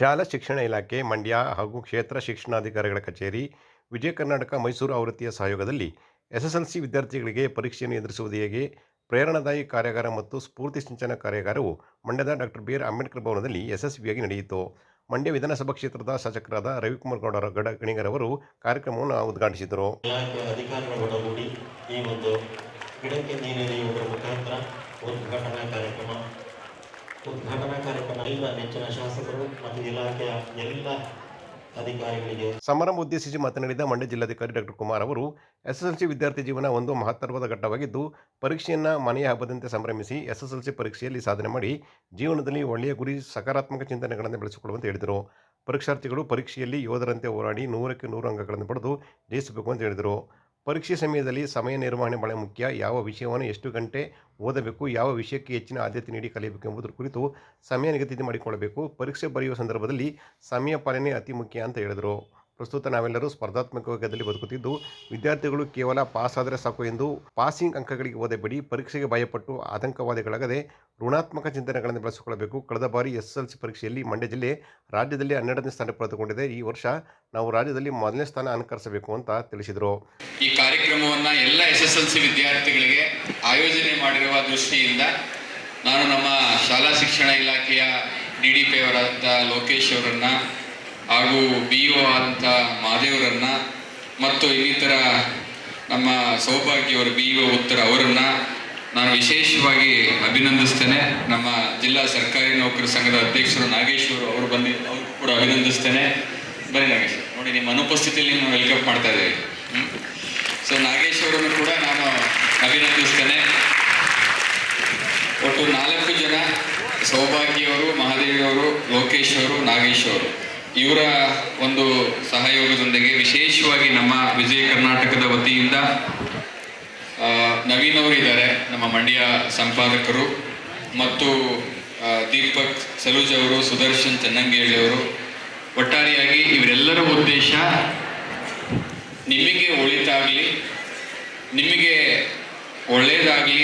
ಶಾಲಾ ಶಿಕ್ಷಣ ಇಲಾಖೆ, ಮಂಡ್ಯ ಹಾಗೂ ಕ್ಷೇತ್ರ ಶಿಕ್ಷಣಾಧಿಕಾರಿಗಳ ಕಚೇರಿ, ವಿಜಯ ಕರ್ನಾಟಕ ಮೈಸೂರು ಆವೃತ್ತಿಯ ಸಹಯೋಗದಲ್ಲಿ ಎಸ್ಎಸ್ಎಲ್ಸಿ ವಿದ್ಯಾರ್ಥಿಗಳಿಗೆ ಪರೀಕ್ಷೆಯನ್ನು ಎದುರಿಸುವುದು ಹೇಗೆ ಪ್ರೇರಣಾದಾಯಿ ಕಾರ್ಯಾಗಾರ ಮತ್ತು ಸ್ಫೂರ್ತಿ ಸಿಂಚನ ಕಾರ್ಯಾಗಾರವು ಮಂಡ್ಯದ ಡಾಕ್ಟರ್ ಬಿ ಆರ್ ಅಂಬೇಡ್ಕರ್ ಭವನದಲ್ಲಿ ಯಶಸ್ವಿಯಾಗಿ ನಡೆಯಿತು. ಮಂಡ್ಯ ವಿಧಾನಸಭಾ ಕ್ಷೇತ್ರದ ಶಾಸಕರಾದ ರವಿಕುಮಾರ್ ಗಣಿಗರವರು ಕಾರ್ಯಕ್ರಮವನ್ನು ಉದ್ಘಾಟಿಸಿದರು. ಇಲಾಖೆಯ ಅಧಿಕಾರಿಗಳೊಡಗೂಡಿ ಈ ಒಂದು ಗಿಡಕ್ಕೆ ನೀರೆರೆಯುವುದರ ಮುಖಾಂತರ ಉದ್ಘಾಟನಾ ಕಾರ್ಯಕ್ರಮ ಎಲ್ಲ ನೆಚ್ಚಿನ ಶಾಸಕರು ಮತ್ತು ಇಲಾಖೆಯ ಎಲ್ಲ ಅಧಿಕಾರಿಗಳಿಗೆ ಸಮಾರಂಭ ಉದ್ದೇಶಿಸಿ ಮಾತನಾಡಿದ ಮಂಡ್ಯ ಜಿಲ್ಲಾಧಿಕಾರಿ ಡಾಕ್ಟರ್ ಕುಮಾರ್ ಅವರು, ಎಸ್ಎಸ್ಎಲ್ಸಿ ವಿದ್ಯಾರ್ಥಿ ಜೀವನ ಒಂದು ಮಹತ್ತರವಾದ ಘಟ್ಟವಾಗಿದ್ದು, ಪರೀಕ್ಷೆಯನ್ನು ಮನೆಯ ಹಬ್ಬದಂತೆ ಸಂಭ್ರಮಿಸಿ ಎಸ್ಎಸ್ಎಲ್ಸಿ ಪರೀಕ್ಷೆಯಲ್ಲಿ ಸಾಧನೆ ಮಾಡಿ ಜೀವನದಲ್ಲಿ ಒಳ್ಳೆಯ ಗುರಿ, ಸಕಾರಾತ್ಮಕ ಚಿಂತನೆಗಳನ್ನು ಬೆಳೆಸಿಕೊಳ್ಳುವಂತೆ ಹೇಳಿದರು. ಪರೀಕ್ಷಾರ್ಥಿಗಳು ಪರೀಕ್ಷೆಯಲ್ಲಿ ಯೋಧರಂತೆ ಹೋರಾಡಿ 100ಕ್ಕೆ 100 ಅಂಕಗಳನ್ನು ಪಡೆದು ಜಯಿಸಬೇಕು ಅಂತ ಹೇಳಿದರು. ಪರೀಕ್ಷೆ ಸಮಯದಲ್ಲಿ ಸಮಯ ನಿರ್ವಹಣೆ ಬಹಳ ಮುಖ್ಯ. ಯಾವ ವಿಷಯವನ್ನು ಎಷ್ಟು ಗಂಟೆ ಓದಬೇಕು, ಯಾವ ವಿಷಯಕ್ಕೆ ಹೆಚ್ಚಿನ ಆದ್ಯತೆ ನೀಡಿ ಕಲಿಯಬೇಕು ಎಂಬುದರ ಕುರಿತು ಸಮಯ ನಿಗದಿ ಮಾಡಿಕೊಳ್ಳಬೇಕು. ಪರೀಕ್ಷೆ ಬರೆಯುವ ಸಂದರ್ಭದಲ್ಲಿ ಸಮಯ ಪಾಲನೆ ಅತಿ ಮುಖ್ಯ ಅಂತ ಹೇಳಿದರು. ಪ್ರಸ್ತುತ ನಾವೆಲ್ಲರೂ ಸ್ಪರ್ಧಾತ್ಮಕ ಯುಗದಲ್ಲಿ ಬದುಕುತ್ತಿದ್ದು, ವಿದ್ಯಾರ್ಥಿಗಳು ಕೇವಲ ಪಾಸ್ ಆದರೆ ಸಾಕು ಎಂದು ಪಾಸಿಂಗ್ ಅಂಕಗಳಿಗೆ ಓದಬೇಡಿ. ಪರೀಕ್ಷೆಗೆ ಭಯಪಟ್ಟು ಆತಂಕವಾದಿಗಳಾಗದೆ ಋಣಾತ್ಮಕ ಚಿಂತನೆಗಳನ್ನು ಬೆಳೆಸಿಕೊಳ್ಳಬೇಕು. ಕಳೆದ ಬಾರಿ ಎಸ್ಎಸ್ಎಲ್ಸಿ ಪರೀಕ್ಷೆಯಲ್ಲಿ ಮಂಡ್ಯ ಜಿಲ್ಲೆ ರಾಜ್ಯದಲ್ಲಿ 12ನೇ ಸ್ಥಾನ ಪಡೆದುಕೊಂಡಿದೆ. ಈ ವರ್ಷ ನಾವು ರಾಜ್ಯದಲ್ಲಿ 1ನೇ ಸ್ಥಾನ ಅಲಂಕರಿಸಬೇಕು ಅಂತ ತಿಳಿಸಿದರು. ಈ ಕಾರ್ಯಕ್ರಮವನ್ನು ಎಲ್ಲ ಎಸ್ಎಸ್ಎಲ್ಸಿ ವಿದ್ಯಾರ್ಥಿಗಳಿಗೆ ಆಯೋಜನೆ ಮಾಡಿರುವ ದೃಷ್ಟಿಯಿಂದ ನಾನು ನಮ್ಮ ಶಾಲಾ ಶಿಕ್ಷಣ ಇಲಾಖೆಯ DDP ಅವರಾದ ಲೋಕೇಶ್ ಅವರನ್ನು ಹಾಗೂ BO ಆದಂಥ ಮಹಾದೇವರನ್ನು ಮತ್ತು ಇನ್ನಿತರ ನಮ್ಮ ಸೌಭಾಗ್ಯವರು BO ಉತ್ತರ ಅವರನ್ನು ನಾನು ವಿಶೇಷವಾಗಿ ಅಭಿನಂದಿಸ್ತೇನೆ. ನಮ್ಮ ಜಿಲ್ಲಾ ಸರ್ಕಾರಿ ನೌಕರ ಸಂಘದ ಅಧ್ಯಕ್ಷರು ನಾಗೇಶ್ ಅವರು ಕೂಡ ಅಭಿನಂದಿಸ್ತೇನೆ. ಬನ್ನಿ ನಾಗೇಶ್, ನೋಡಿ ನಿಮ್ಮ ಅನುಪಸ್ಥಿತಿಯಲ್ಲಿ ನಾವು ವೆಲ್ಕಮ್ ಮಾಡ್ತಾ ಇದ್ದೇವೆ. ಸೊ ನಾಗೇಶ್ ಅವರನ್ನು ಕೂಡ ನಾನು ಅಭಿನಂದಿಸ್ತೇನೆ. ಒಟ್ಟು 4 ಜನ, ಸೌಭಾಗ್ಯವರು, ಮಹಾದೇವಿಯವರು, ಲೋಕೇಶ್ ಅವರು, ನಾಗೇಶ್ ಅವರು, ಇವರ ಒಂದು ಸಹಯೋಗದೊಂದಿಗೆ ವಿಶೇಷವಾಗಿ ನಮ್ಮ ವಿಜಯ ಕರ್ನಾಟಕದ ವತಿಯಿಂದ ನವೀನ್ ಅವರು ಇದ್ದಾರೆ, ನಮ್ಮ ಮಂಡ್ಯ ಸಂಪಾದಕರು, ಮತ್ತು ದೀಪಕ್ ಸಲೂಜ್ ಅವರು, ಸುದರ್ಶನ್ ಚೆನ್ನಂಗೇಳಿ ಅವರು. ಒಟ್ಟಾರೆಯಾಗಿ ಇವರೆಲ್ಲರ ಉದ್ದೇಶ ನಿಮಗೆ ಒಳಿತಾಗಲಿ, ನಿಮಗೆ ಒಳ್ಳೆಯದಾಗಲಿ,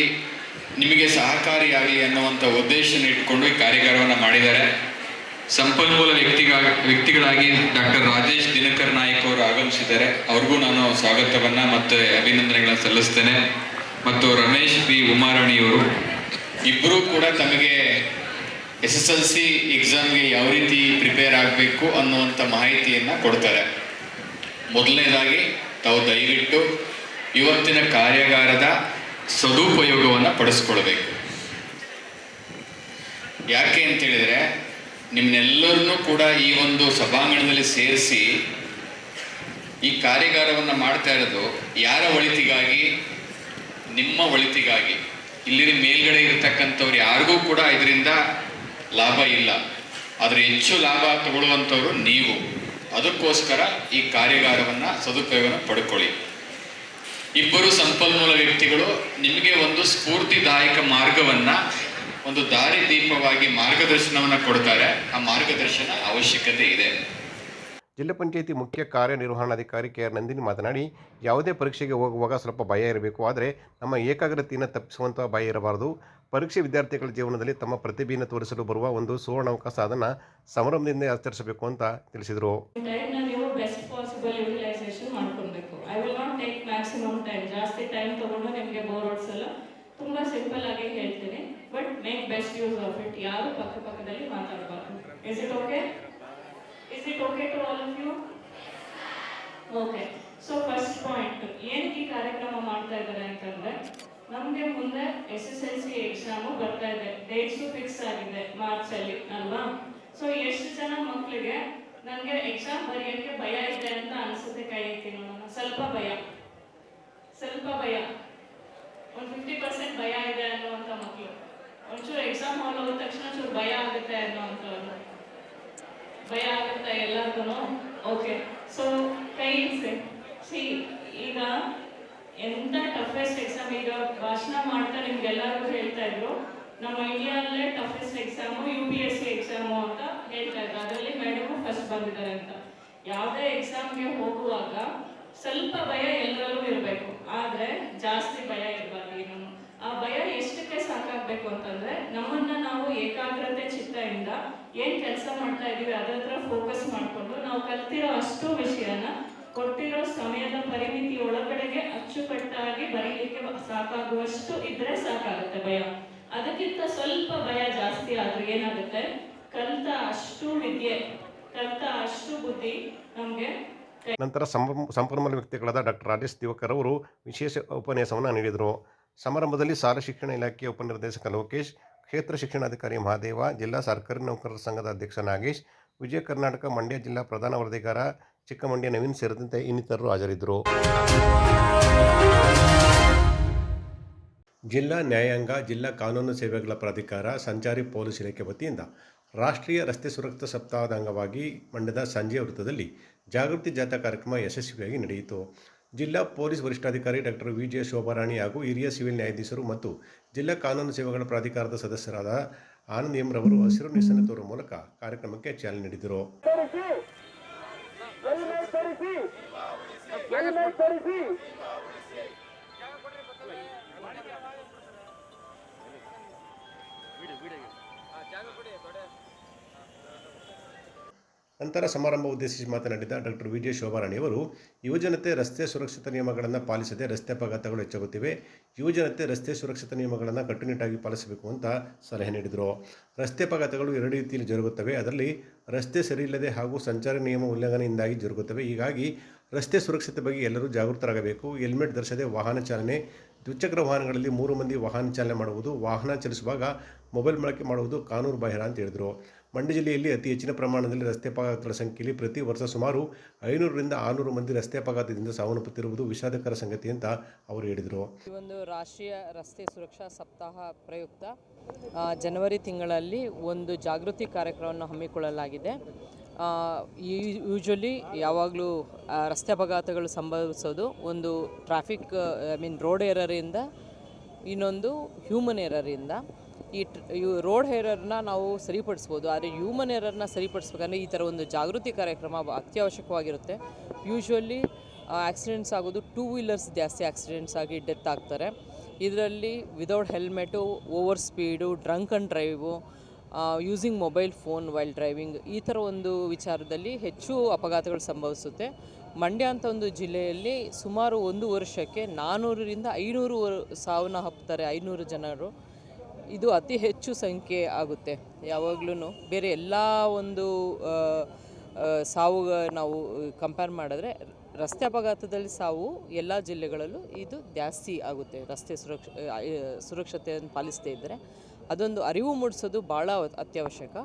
ನಿಮಗೆ ಸಹಕಾರಿಯಾಗಲಿ ಅನ್ನುವಂಥ ಉದ್ದೇಶನ ಇಟ್ಕೊಂಡು ಈ ಕಾರ್ಯಾಗಾರವನ್ನು ಮಾಡಿದ್ದಾರೆ. ಸಂಪನ್ಮೂಲ ವ್ಯಕ್ತಿಗಳಾಗಿ ಡಾಕ್ಟರ್ ರಾಜೇಶ್ ದಿನಕರ್ ನಾಯಕ್ ಅವರು ಆಗಮಿಸಿದ್ದಾರೆ. ಅವ್ರಿಗೂ ನಾನು ಸ್ವಾಗತವನ್ನು ಮತ್ತು ಅಭಿನಂದನೆಗಳನ್ನು ಸಲ್ಲಿಸ್ತೇನೆ. ಮತ್ತು ರಮೇಶ್ ಬಿ ಉಮಾರಾಣಿಯವರು ಇಬ್ಬರೂ ಕೂಡ ತಮಗೆ SSLC ಎಕ್ಸಾಮ್ಗೆ ಯಾವ ರೀತಿ ಪ್ರಿಪೇರ್ ಆಗಬೇಕು ಅನ್ನುವಂಥ ಮಾಹಿತಿಯನ್ನು ಕೊಡ್ತಾರೆ. ಮೊದಲನೇದಾಗಿ ತಾವು ದಯವಿಟ್ಟು ಇವತ್ತಿನ ಕಾರ್ಯಾಗಾರದ ಸದುಪಯೋಗವನ್ನು ಪಡಿಸ್ಕೊಳ್ಬೇಕು. ಯಾಕೆ ಅಂತೇಳಿದರೆ, ನಿಮ್ಮನ್ನೆಲ್ಲರನ್ನೂ ಕೂಡ ಈ ಒಂದು ಸಭಾಂಗಣದಲ್ಲಿ ಸೇರಿಸಿ ಈ ಕಾರ್ಯಾಗಾರವನ್ನು ಮಾಡ್ತಾ ಇರೋದು ಯಾರ ಒಳಿತಿಗಾಗಿ? ನಿಮ್ಮ ಒಳಿತಿಗಾಗಿ. ಇಲ್ಲಿ ಮೇಲ್ಗಡೆ ಇರತಕ್ಕಂಥವ್ರು ಯಾರಿಗೂ ಕೂಡ ಇದರಿಂದ ಲಾಭ ಇಲ್ಲ, ಆದರೆ ಹೆಚ್ಚು ಲಾಭ ತಗೊಳ್ಳುವಂಥವ್ರು ನೀವು. ಅದಕ್ಕೋಸ್ಕರ ಈ ಕಾರ್ಯಾಗಾರವನ್ನು ಸದುಪಯೋಗವನ್ನು ಪಡ್ಕೊಳ್ಳಿ. ಇಬ್ಬರು ಸಂಪನ್ಮೂಲ ವ್ಯಕ್ತಿಗಳು ನಿಮಗೆ ಒಂದು ಸ್ಫೂರ್ತಿದಾಯಕ ಮಾರ್ಗವನ್ನು, ಒಂದು ದಾರಿ ದೀಪವಾಗಿ ಮಾರ್ಗದರ್ಶನವನ್ನು ಕೊಡ್ತಾರೆ. ಆ ಮಾರ್ಗದರ್ಶನ ಅವಶ್ಯಕತೆ ಇದೆ. ಜಿಲ್ಲಾ ಪಂಚಾಯಿತಿ ಮುಖ್ಯ ಕಾರ್ಯನಿರ್ವಹಣಾಧಿಕಾರಿ KR ನಂದಿನಿ ಮಾತನಾಡಿ, ಯಾವುದೇ ಪರೀಕ್ಷೆಗೆ ಹೋಗುವಾಗ ಸ್ವಲ್ಪ ಭಯ ಇರಬೇಕು, ಆದರೆ ನಮ್ಮ ಏಕಾಗ್ರತೆಯನ್ನು ತಪ್ಪಿಸುವಂಥ ಭಯ ಇರಬಾರದು. ಪರೀಕ್ಷೆ ವಿದ್ಯಾರ್ಥಿಗಳ ಜೀವನದಲ್ಲಿ ತಮ್ಮ ಪ್ರತಿಭೆಯನ್ನು ತೋರಿಸಲು ಬರುವ ಒಂದು ಸುವರ್ಣಾವಕಾಶ, ಅದನ್ನು ಸಂಭ್ರಮದಿಂದ ಆಚರಿಸಬೇಕು ಅಂತ ತಿಳಿಸಿದರು. ಜಾಸ್ತಿ ಟೈಮ್ ತಗೊಂಡು ನಿಮಗೆ ಬೋರ್ ಓಡಿಸಲ್ಲ. ತುಂಬಾ ಸಿಂಪಲ್ ಆಗಿ ಹೇಳ್ತೀನಿ, but make best use of it. ಯಾರು ಪಕ್ಕದಲ್ಲಿ ಮಾತಾಡಬಾರ್ದು. Is it okay? Is it okay to all of you? Okay. So first point, ಏನಕ್ಕೆ ಈ ಕಾರ್ಯಕ್ರಮ ಮಾಡ್ತಾ ಇದ್ದಾರೆ ಅಂತಂದ್ರೆ, ನಮಗೆ ಮುಂದೆ SSLC ಎಕ್ಸಾಮು ಬರ್ತಾ ಇದೆ. ಡೇಟ್ಸು ಫಿಕ್ಸ್ ಆಗಿದೆ ಮಾರ್ಚಲ್ಲಿ ಅಲ್ವಾ? ಸೊ ಎಷ್ಟು ಜನ ಮಕ್ಕಳಿಗೆ ನನಗೆ ಎಕ್ಸಾಮ್ ಬರೆಯೋಕ್ಕೆ ಭಯ ಇದೆ ಅಂತ ಅನ್ಸುತ್ತೆ? ಕೈ ಎತ್ತಿ ನೋಡೋಣ. ಸ್ವಲ್ಪ ಭಯ, ಒಂದು 50% ಭಯ ಇದೆ ಅನ್ನುವಂಥ ಮಕ್ಕಳು. ಒಂಚೂರು ಎಕ್ಸಾಮ್ ಹಾಲ್ ಹೋದ ತಕ್ಷಣ ಚೂರು ಭಯ ಆಗುತ್ತೆ ಅನ್ನೋವಂಥವ್ರು. ಭಯ ಆಗುತ್ತೆ ಎಲ್ಲರಿಗೂ? ಓಕೆ. ಸೊ ಕೈ ಸಿ, ಈಗ ಎಂಥ ಟಫೆಸ್ಟ್ ಎಕ್ಸಾಮ್, ಈಗ ಭಾಷಣ ಮಾಡ್ತಾ ನಿಮ್ಗೆಲ್ಲರಿಗೂ ಹೇಳ್ತಾ ಇದ್ರು, ನಮ್ಮ ಇಂಡಿಯಾದಲ್ಲೇ ಟಫೆಸ್ಟ್ ಎಕ್ಸಾಮು UPSC ಎಕ್ಸಾಮು ಅಂತ ಹೇಳ್ತಾ ಇದ್ರು. ಅದರಲ್ಲಿ ಮೇಡಮು ಫಸ್ಟ್ ಬಂದಿದ್ದಾರೆ ಅಂತ. ಯಾವುದೇ ಎಕ್ಸಾಮ್ಗೆ ಹೋಗುವಾಗ ಸ್ವಲ್ಪ ಭಯ ಎಲ್ಲರಲ್ಲೂ ಇರಬೇಕು, ಆದರೆ ಜಾಸ್ತಿ ಭಯ ಇರಬಾರ್ದು. ಇನ್ನೂ ಆ ಭಯ ಎಷ್ಟಕ್ಕೆ ಸಾಕಾಗಬೇಕು ಅಂತಂದರೆ, ನಮ್ಮನ್ನು ನಾವು ಏಕಾಗ್ರತೆ ಚಿತ್ತದಿಂದ ಏನು ಕೆಲಸ ಮಾಡ್ತಾ ಇದ್ದೀವಿ ಅದ್ರ ಹತ್ರ ಫೋಕಸ್ ಮಾಡಿಕೊಂಡು ನಾವು ಕಲ್ತಿರೋ ಅಷ್ಟು ವಿಷಯನ ಕೊಟ್ಟಿರೋ ಸಮಯದ ಪರಿಮಿತಿ ಒಳಗಡೆಗೆ ಅಚ್ಚುಕಟ್ಟಾಗಿ ಬರೀಲಿಕ್ಕೆ ಸಾಕಾಗುವಷ್ಟು ಇದ್ರೆ ಸಾಕಾಗುತ್ತೆ ಭಯ. ಅದಕ್ಕಿಂತ ಸ್ವಲ್ಪ ಭಯ ಜಾಸ್ತಿ ಆದ್ರೆ ಏನಾಗುತ್ತೆ, ಕಲ್ತ ಅಷ್ಟು ವಿದ್ಯೆ, ಕಲ್ತ ಅಷ್ಟು ಬುದ್ಧಿ ನಮಗೆ. ನಂತರ ಸಂಪನ್ಮೂಲ ವ್ಯಕ್ತಿಗಳಾದ ಡಾಕ್ಟರ್ ರಾಜೇಶ್ ದಿವಾಕರ್ ಅವರು ವಿಶೇಷ ಉಪನ್ಯಾಸವನ್ನು ನೀಡಿದರು. ಸಮಾರಂಭದಲ್ಲಿ ಶಾಲಾ ಶಿಕ್ಷಣ ಇಲಾಖೆಯ ಉಪನಿರ್ದೇಶಕ ಲೋಕೇಶ್, ಕ್ಷೇತ್ರ ಶಿಕ್ಷಣಾಧಿಕಾರಿ ಮಹಾದೇವ, ಜಿಲ್ಲಾ ಸರ್ಕಾರಿ ನೌಕರರ ಸಂಘದ ಅಧ್ಯಕ್ಷ ನಾಗೇಶ್, ವಿಜಯ ಕರ್ನಾಟಕ ಮಂಡ್ಯ ಜಿಲ್ಲಾ ಪ್ರಧಾನ ವರದಿಗಾರ ಚಿಕ್ಕಮಂಡ್ಯ ನವೀನ್ ಸೇರಿದಂತೆ ಇನ್ನಿತರರು ಹಾಜರಿದ್ದರು. ಜಿಲ್ಲಾ ನ್ಯಾಯಾಂಗ, ಜಿಲ್ಲಾ ಕಾನೂನು ಸೇವೆಗಳ ಪ್ರಾಧಿಕಾರ, ಸಂಚಾರಿ ಪೊಲೀಸ್ ಇಲಾಖೆ ವತಿಯಿಂದ ರಾಷ್ಟ್ರೀಯ ರಸ್ತೆ ಸುರಕ್ಷತಾ ಸಪ್ತಾಹದ ಅಂಗವಾಗಿ ಮಂಡ್ಯದ ಸಂಜೆ ವೃತ್ತದಲ್ಲಿ ಜಾಗೃತಿ ಜಾಥಾ ಕಾರ್ಯಕ್ರಮ ಯಶಸ್ವಿಯಾಗಿ ನಡೆಯಿತು. ಜಿಲ್ಲಾ ಪೊಲೀಸ್ ವರಿಷ್ಠಾಧಿಕಾರಿ ಡಾಕ್ಟರ್ ವಿಜಯ ಶೋಭಾರಾಣಿ ಹಾಗೂ ಹಿರಿಯ ಸಿವಿಲ್ ನ್ಯಾಯಾಧೀಶರು ಮತ್ತು ಜಿಲ್ಲಾ ಕಾನೂನು ಸೇವೆಗಳ ಪ್ರಾಧಿಕಾರದ ಸದಸ್ಯರಾದ ಆನಂದ್ ಎಂ ರವರು ಹಸಿರು ನಿಶಾನೆ ತೋರುವ ಮೂಲಕ ಕಾರ್ಯಕ್ರಮಕ್ಕೆ ಚಾಲನೆ ನೀಡಿದರು. ನಂತರ ಸಮಾರಂಭ ಉದ್ದೇಶಿಸಿ ಮಾತನಾಡಿದ ಡಾಕ್ಟರ್ ವಿಜಯ ಶೋಭಾರಾಣಿಯವರು, ಯುವಜನತೆ ರಸ್ತೆ ಸುರಕ್ಷತಾ ನಿಯಮಗಳನ್ನು ಪಾಲಿಸದೆ ರಸ್ತೆ ಅಪಘಾತಗಳು ಹೆಚ್ಚಾಗುತ್ತಿವೆ. ಯುವಜನತೆ ರಸ್ತೆ ಸುರಕ್ಷತಾ ನಿಯಮಗಳನ್ನು ಕಟ್ಟುನಿಟ್ಟಾಗಿ ಪಾಲಿಸಬೇಕು ಅಂತ ಸಲಹೆ ನೀಡಿದರು. ರಸ್ತೆ ಅಪಘಾತಗಳು ಎರಡು ರೀತಿಯಲ್ಲಿ ಜರುಗುತ್ತವೆ. ಅದರಲ್ಲಿ ರಸ್ತೆ ಸರಿಯಿಲ್ಲದೆ ಹಾಗೂ ಸಂಚಾರಿ ನಿಯಮ ಉಲ್ಲಂಘನೆಯಿಂದಾಗಿ ಜರುಗುತ್ತವೆ. ಹೀಗಾಗಿ ರಸ್ತೆ ಸುರಕ್ಷತೆ ಬಗ್ಗೆ ಎಲ್ಲರೂ ಜಾಗೃತರಾಗಬೇಕು. ಹೆಲ್ಮೆಟ್ ಧರಿಸದೆ ವಾಹನ ಚಾಲನೆ, ದ್ವಿಚಕ್ರ ವಾಹನಗಳಲ್ಲಿ 3 ಮಂದಿ ವಾಹನ ಚಾಲನೆ ಮಾಡುವುದು, ವಾಹನ ಚಲಿಸುವಾಗ ಮೊಬೈಲ್ ಬಳಕೆ ಮಾಡುವುದು ಕಾನೂನು ಬಾಹಿರ ಅಂತ ಹೇಳಿದರು. ಮಂಡ್ಯ ಜಿಲ್ಲೆಯಲ್ಲಿ ಅತಿ ಹೆಚ್ಚಿನ ಪ್ರಮಾಣದಲ್ಲಿ ರಸ್ತೆ ಅಪಘಾತಗಳ ಸಂಖ್ಯೆಯಲ್ಲಿ ಪ್ರತಿ ವರ್ಷ ಸುಮಾರು 500ರಿಂದ 600 ಮಂದಿ ರಸ್ತೆ ಅಪಘಾತದಿಂದ ಸಾವನ್ನಪ್ಪುತ್ತಿರುವುದು ವಿಷಾದಕರ ಸಂಗತಿ ಅಂತ ಅವರು ಹೇಳಿದರು. ಈ ಒಂದು ರಾಷ್ಟ್ರೀಯ ರಸ್ತೆ ಸುರಕ್ಷಾ ಸಪ್ತಾಹ ಪ್ರಯುಕ್ತ ಜನವರಿ ತಿಂಗಳಲ್ಲಿ ಒಂದು ಜಾಗೃತಿ ಕಾರ್ಯಕ್ರಮವನ್ನು ಹಮ್ಮಿಕೊಳ್ಳಲಾಗಿದೆ. ಯೂಶ್ವಲಿ ಯಾವಾಗಲೂ ರಸ್ತೆ ಅಪಘಾತಗಳು ಸಂಭವಿಸೋದು ಒಂದು ಟ್ರಾಫಿಕ್ ರೋಡ್ ಎರರಿಂದ, ಇನ್ನೊಂದು ಹ್ಯೂಮನ್ ಎರರಿಂದ. ಈ ರೋಡ್ ಎರರ್ನ ನಾವು ಸರಿಪಡಿಸ್ಬೋದು, ಆದರೆ ಹ್ಯೂಮನ್ ಎರರ್ನ ಸರಿಪಡಿಸ್ಬೇಕಂದ್ರೆ ಈ ಥರ ಒಂದು ಜಾಗೃತಿ ಕಾರ್ಯಕ್ರಮ ಅತ್ಯವಶ್ಯಕವಾಗಿರುತ್ತೆ. ಯೂಶ್ವಲಿ ಆಕ್ಸಿಡೆಂಟ್ಸ್ ಆಗೋದು 2 ವೀಲರ್ಸ್ ಜಾಸ್ತಿ ಆಕ್ಸಿಡೆಂಟ್ಸ್ ಆಗಿ ಡೆತ್ ಆಗ್ತಾರೆ. ಇದರಲ್ಲಿ without helmet, over speed, drunk and drive, using mobile phone while driving, ಈ ಥರ ಒಂದು ವಿಚಾರದಲ್ಲಿ ಹೆಚ್ಚು ಅಪಘಾತಗಳು ಸಂಭವಿಸುತ್ತೆ. ಮಂಡ್ಯ ಅಂತ ಒಂದು ಜಿಲ್ಲೆಯಲ್ಲಿ ಸುಮಾರು ಒಂದು ವರ್ಷಕ್ಕೆ 400ರಿಂದ 500 ಸಾವನ್ನ ಅಪ್ಪುತ್ತಾರೆ, 500 ಜನರು. ಇದು ಅತಿ ಹೆಚ್ಚು ಸಂಖ್ಯೆ ಆಗುತ್ತೆ. ಯಾವಾಗಲೂ ಬೇರೆ ಎಲ್ಲ ಒಂದು ಸಾವು ನಾವು ಕಂಪೇರ್ ಮಾಡಿದ್ರೆ ರಸ್ತೆ ಅಪಘಾತದಲ್ಲಿ ಸಾವು ಎಲ್ಲ ಜಿಲ್ಲೆಗಳಲ್ಲೂ ಇದು ಜಾಸ್ತಿ ಆಗುತ್ತೆ. ರಸ್ತೆ ಸುರಕ್ಷತೆಯನ್ನು ಪಾಲಿಸದೇ ಇದ್ದರೆ ಅದೊಂದು ಅರಿವು ಮೂಡಿಸೋದು ಭಾಳ ಅತ್ಯವಶ್ಯಕ.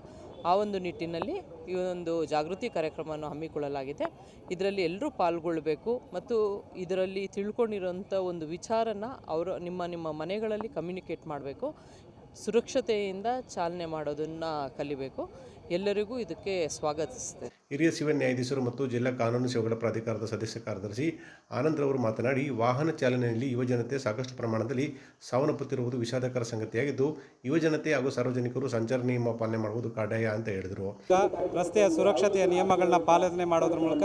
ಆ ಒಂದು ನಿಟ್ಟಿನಲ್ಲಿ ಈ ಒಂದು ಜಾಗೃತಿ ಕಾರ್ಯಕ್ರಮವನ್ನು ಹಮ್ಮಿಕೊಳ್ಳಲಾಗಿದೆ. ಇದರಲ್ಲಿ ಎಲ್ಲರೂ ಪಾಲ್ಗೊಳ್ಳಬೇಕು ಮತ್ತು ಇದರಲ್ಲಿ ತಿಳ್ಕೊಂಡಿರೋಂಥ ಒಂದು ವಿಚಾರನ ಅವರು ನಿಮ್ಮ ಮನೆಗಳಲ್ಲಿ ಕಮ್ಯುನಿಕೇಟ್ ಮಾಡಬೇಕು. ಸುರಕ್ಷತೆಯಿಂದ ಚಾಲನೆ ಮಾಡೋದನ್ನು ಕಲಿಬೇಕು. ಎಲ್ಲರಿಗೂ ಇದಕ್ಕೆ ಸ್ವಾಗತಿಸುತ್ತೆ. ಹಿರಿಯ ಸಿವಿಲ್ ನ್ಯಾಯಾಧೀಶರು ಮತ್ತು ಜಿಲ್ಲಾ ಕಾನೂನು ಸೇವೆಗಳ ಪ್ರಾಧಿಕಾರದ ಸದಸ್ಯ ಕಾರ್ಯದರ್ಶಿ ಆನಂದ್ ರವರು ಮಾತನಾಡಿ, ವಾಹನ ಚಾಲನೆಯಲ್ಲಿ ಯುವಜನತೆ ಸಾಕಷ್ಟು ಪ್ರಮಾಣದಲ್ಲಿ ಸಾವನ್ನಪ್ಪುತ್ತಿರುವುದು ವಿಷಾದಕರ ಸಂಗತಿಯಾಗಿದ್ದು, ಯುವಜನತೆ ಹಾಗೂ ಸಾರ್ವಜನಿಕರು ಸಂಚಾರ ನಿಯಮ ಪಾಲನೆ ಮಾಡುವುದು ಕಡ್ಡಾಯ ಅಂತ ಹೇಳಿದರು. ರಸ್ತೆಯ ಸುರಕ್ಷತೆಯ ನಿಯಮಗಳನ್ನ ಪಾಲನೆ ಮಾಡೋದ್ರ ಮೂಲಕ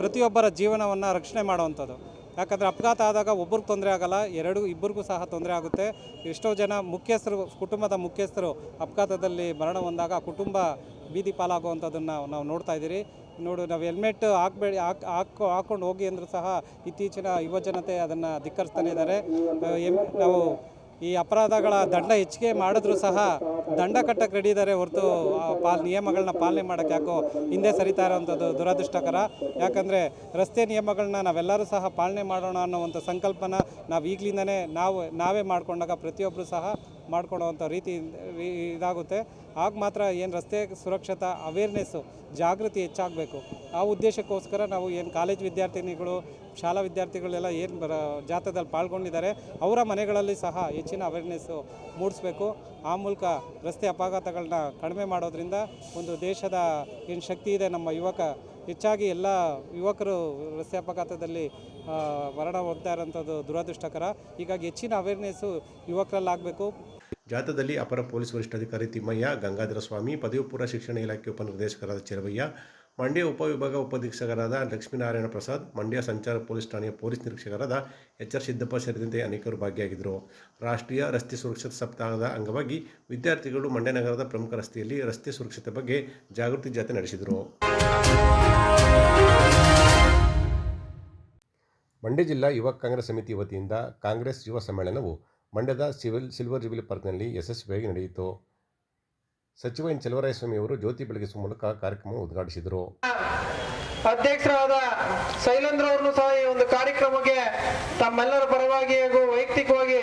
ಪ್ರತಿಯೊಬ್ಬರ ಜೀವನವನ್ನು ರಕ್ಷಣೆ ಮಾಡುವಂಥದ್ದು. ಯಾಕಂದರೆ ಅಪಘಾತ ಆದಾಗ ಒಬ್ಬರಿಗೆ ತೊಂದರೆ ಆಗಲ್ಲ, ಇಬ್ಬರಿಗೂ ಸಹ ತೊಂದರೆ ಆಗುತ್ತೆ. ಎಷ್ಟೋ ಜನ ಕುಟುಂಬದ ಮುಖ್ಯಸ್ಥರು ಅಪಘಾತದಲ್ಲಿ ಮರಣ ಹೊಂದಾಗ ಕುಟುಂಬ ಬೀದಿ ಪಾಲಾಗುವಂಥದ್ದನ್ನು ನಾವು ನೋಡ್ತಾ ಇದ್ದೀರಿ. ನಾವು ಹೆಲ್ಮೆಟ್ ಹಾಕ್ಕೊಂಡು ಹೋಗಿ ಅಂದರೂ ಸಹ ಇತ್ತೀಚಿನ ಯುವಜನತೆ ಅದನ್ನು ಧಿಕ್ಕರಿಸ್ತಾನೆ ಇದ್ದಾರೆ. ನಾವು ಈ ಅಪರಾಧಗಳ ದಂಡ ಹೆಚ್ಚಿಗೆ ಮಾಡಿದ್ರೂ ಸಹ ದಂಡ ಕಟ್ಟಕ್ಕೆ ರೆಡಿ ಇದ್ದಾರೆ ಹೊರತು ನಿಯಮಗಳನ್ನ ಪಾಲನೆ ಮಾಡೋಕ್ಕೆ ಯಾಕೋ ಹಿಂದೆ ಸರಿತಾ ಇರೋವಂಥದ್ದು ದುರದೃಷ್ಟಕರ. ಯಾಕಂದರೆ ರಸ್ತೆ ನಿಯಮಗಳನ್ನ ನಾವೆಲ್ಲರೂ ಸಹ ಪಾಲನೆ ಮಾಡೋಣ ಅನ್ನೋವಂಥ ಸಂಕಲ್ಪನ ನಾವು ಈಗಲಿಂದನೇ ನಾವೇ ಮಾಡಿಕೊಂಡಾಗ ಪ್ರತಿಯೊಬ್ಬರು ಸಹ ಮಾಡ್ಕೊಡೋವಂಥ ರೀತಿ ಇದಾಗುತ್ತೆ. ಆಗ ಮಾತ್ರ ಏನು ರಸ್ತೆ ಸುರಕ್ಷತಾ ಅವೇರ್ನೆಸ್ಸು ಜಾಗೃತಿ ಹೆಚ್ಚಾಗಬೇಕು. ಆ ಉದ್ದೇಶಕ್ಕೋಸ್ಕರ ನಾವು ಏನು ಕಾಲೇಜ್ ವಿದ್ಯಾರ್ಥಿನಿಗಳು, ಶಾಲಾ ವಿದ್ಯಾರ್ಥಿಗಳೆಲ್ಲ ಏನು ಜಾಥಾದಲ್ಲಿ ಪಾಲ್ಗೊಂಡಿದ್ದಾರೆ ಅವರ ಮನೆಗಳಲ್ಲಿ ಸಹ ಹೆಚ್ಚಿನ ಅವೇರ್ನೆಸ್ಸು ಮೂಡಿಸ್ಬೇಕು. ಆ ಮೂಲಕ ರಸ್ತೆ ಅಪಘಾತಗಳನ್ನ ಕಡಿಮೆ ಮಾಡೋದ್ರಿಂದ ಒಂದು ದೇಶದ ಏನು ಶಕ್ತಿ ಇದೆ ನಮ್ಮ ಹೆಚ್ಚಾಗಿ ಎಲ್ಲ ಯುವಕರು ರಸ್ತೆ ಅಪಘಾತದಲ್ಲಿ ಮರಣ ಹೊಂದ್ತಾ ಇರೋಂಥದ್ದು ದುರದೃಷ್ಟಕರ. ಹೀಗಾಗಿ ಹೆಚ್ಚಿನ ಅವೇರ್ನೆಸ್ಸು ಯುವಕರಲ್ಲಾಗಬೇಕು. ಜಾಥಾದಲ್ಲಿ ಅಪರ ಪೊಲೀಸ್ ವರಿಷ್ಠಾಧಿಕಾರಿ ತಿಮ್ಮಯ್ಯ, ಗಂಗಾಧರ ಸ್ವಾಮಿ, ಪದವಿ ಪೂರ್ವ ಶಿಕ್ಷಣ ಇಲಾಖೆ ಉಪನಿರ್ದೇಶಕರಾದ ಚೆಲುವಯ್ಯ, ಮಂಡ್ಯ ಉಪವಿಭಾಗ ಉಪಧೀಕ್ಷಕರಾದ ಲಕ್ಷ್ಮೀನಾರಾಯಣ ಪ್ರಸಾದ್, ಮಂಡ್ಯ ಸಂಚಾರ ಪೊಲೀಸ್ ಠಾಣೆಯ ಪೊಲೀಸ್ ನಿರೀಕ್ಷಕರಾದ ಎಚ್.ಆರ್. ಸಿದ್ದಪ್ಪ ಸೇರಿದಂತೆ ಅನೇಕರು ಭಾಗಿಯಾಗಿದ್ದರು. ರಾಷ್ಟ್ರೀಯ ರಸ್ತೆ ಸುರಕ್ಷತಾ ಸಪ್ತಾಹದ ಅಂಗವಾಗಿ ವಿದ್ಯಾರ್ಥಿಗಳು ಮಂಡ್ಯ ನಗರದ ಪ್ರಮುಖ ರಸ್ತೆಯಲ್ಲಿ ರಸ್ತೆ ಸುರಕ್ಷತೆ ಬಗ್ಗೆ ಜಾಗೃತಿ ಜಾಥಾ ನಡೆಸಿದರು. ಮಂಡ್ಯ ಜಿಲ್ಲಾ ಯುವ ಕಾಂಗ್ರೆಸ್ ಸಮಿತಿ ವತಿಯಿಂದ ಕಾಂಗ್ರೆಸ್ ಯುವ ಸಮ್ಮೇಳನವು ಮಂಡ್ಯದ ಸಿಲ್ವರ್ ಜುಬಿಲಿ ಪಾರ್ಕ್ನಲ್ಲಿ ಯಶಸ್ವಿಯಾಗಿ ನಡೆಯಿತು. ಸಚಿವ ಎನ್. ಚೆಲುವರಾಯಸ್ವಾಮಿಯವರು ಜ್ಯೋತಿ ಬೆಳಗಿಸುವ ಮೂಲಕ ಕಾರ್ಯಕ್ರಮ ಉದ್ಘಾಟಿಸಿದರು. ಅಧ್ಯಕ್ಷರಾದ ಶೈಲೇಂದ್ರ ಅವರನ್ನು ಸಹ ಈ ಒಂದು ಕಾರ್ಯಕ್ರಮಕ್ಕೆ ತಮ್ಮೆಲ್ಲರ ಪರವಾಗಿ ಹಾಗೂ ವೈಯಕ್ತಿಕವಾಗಿ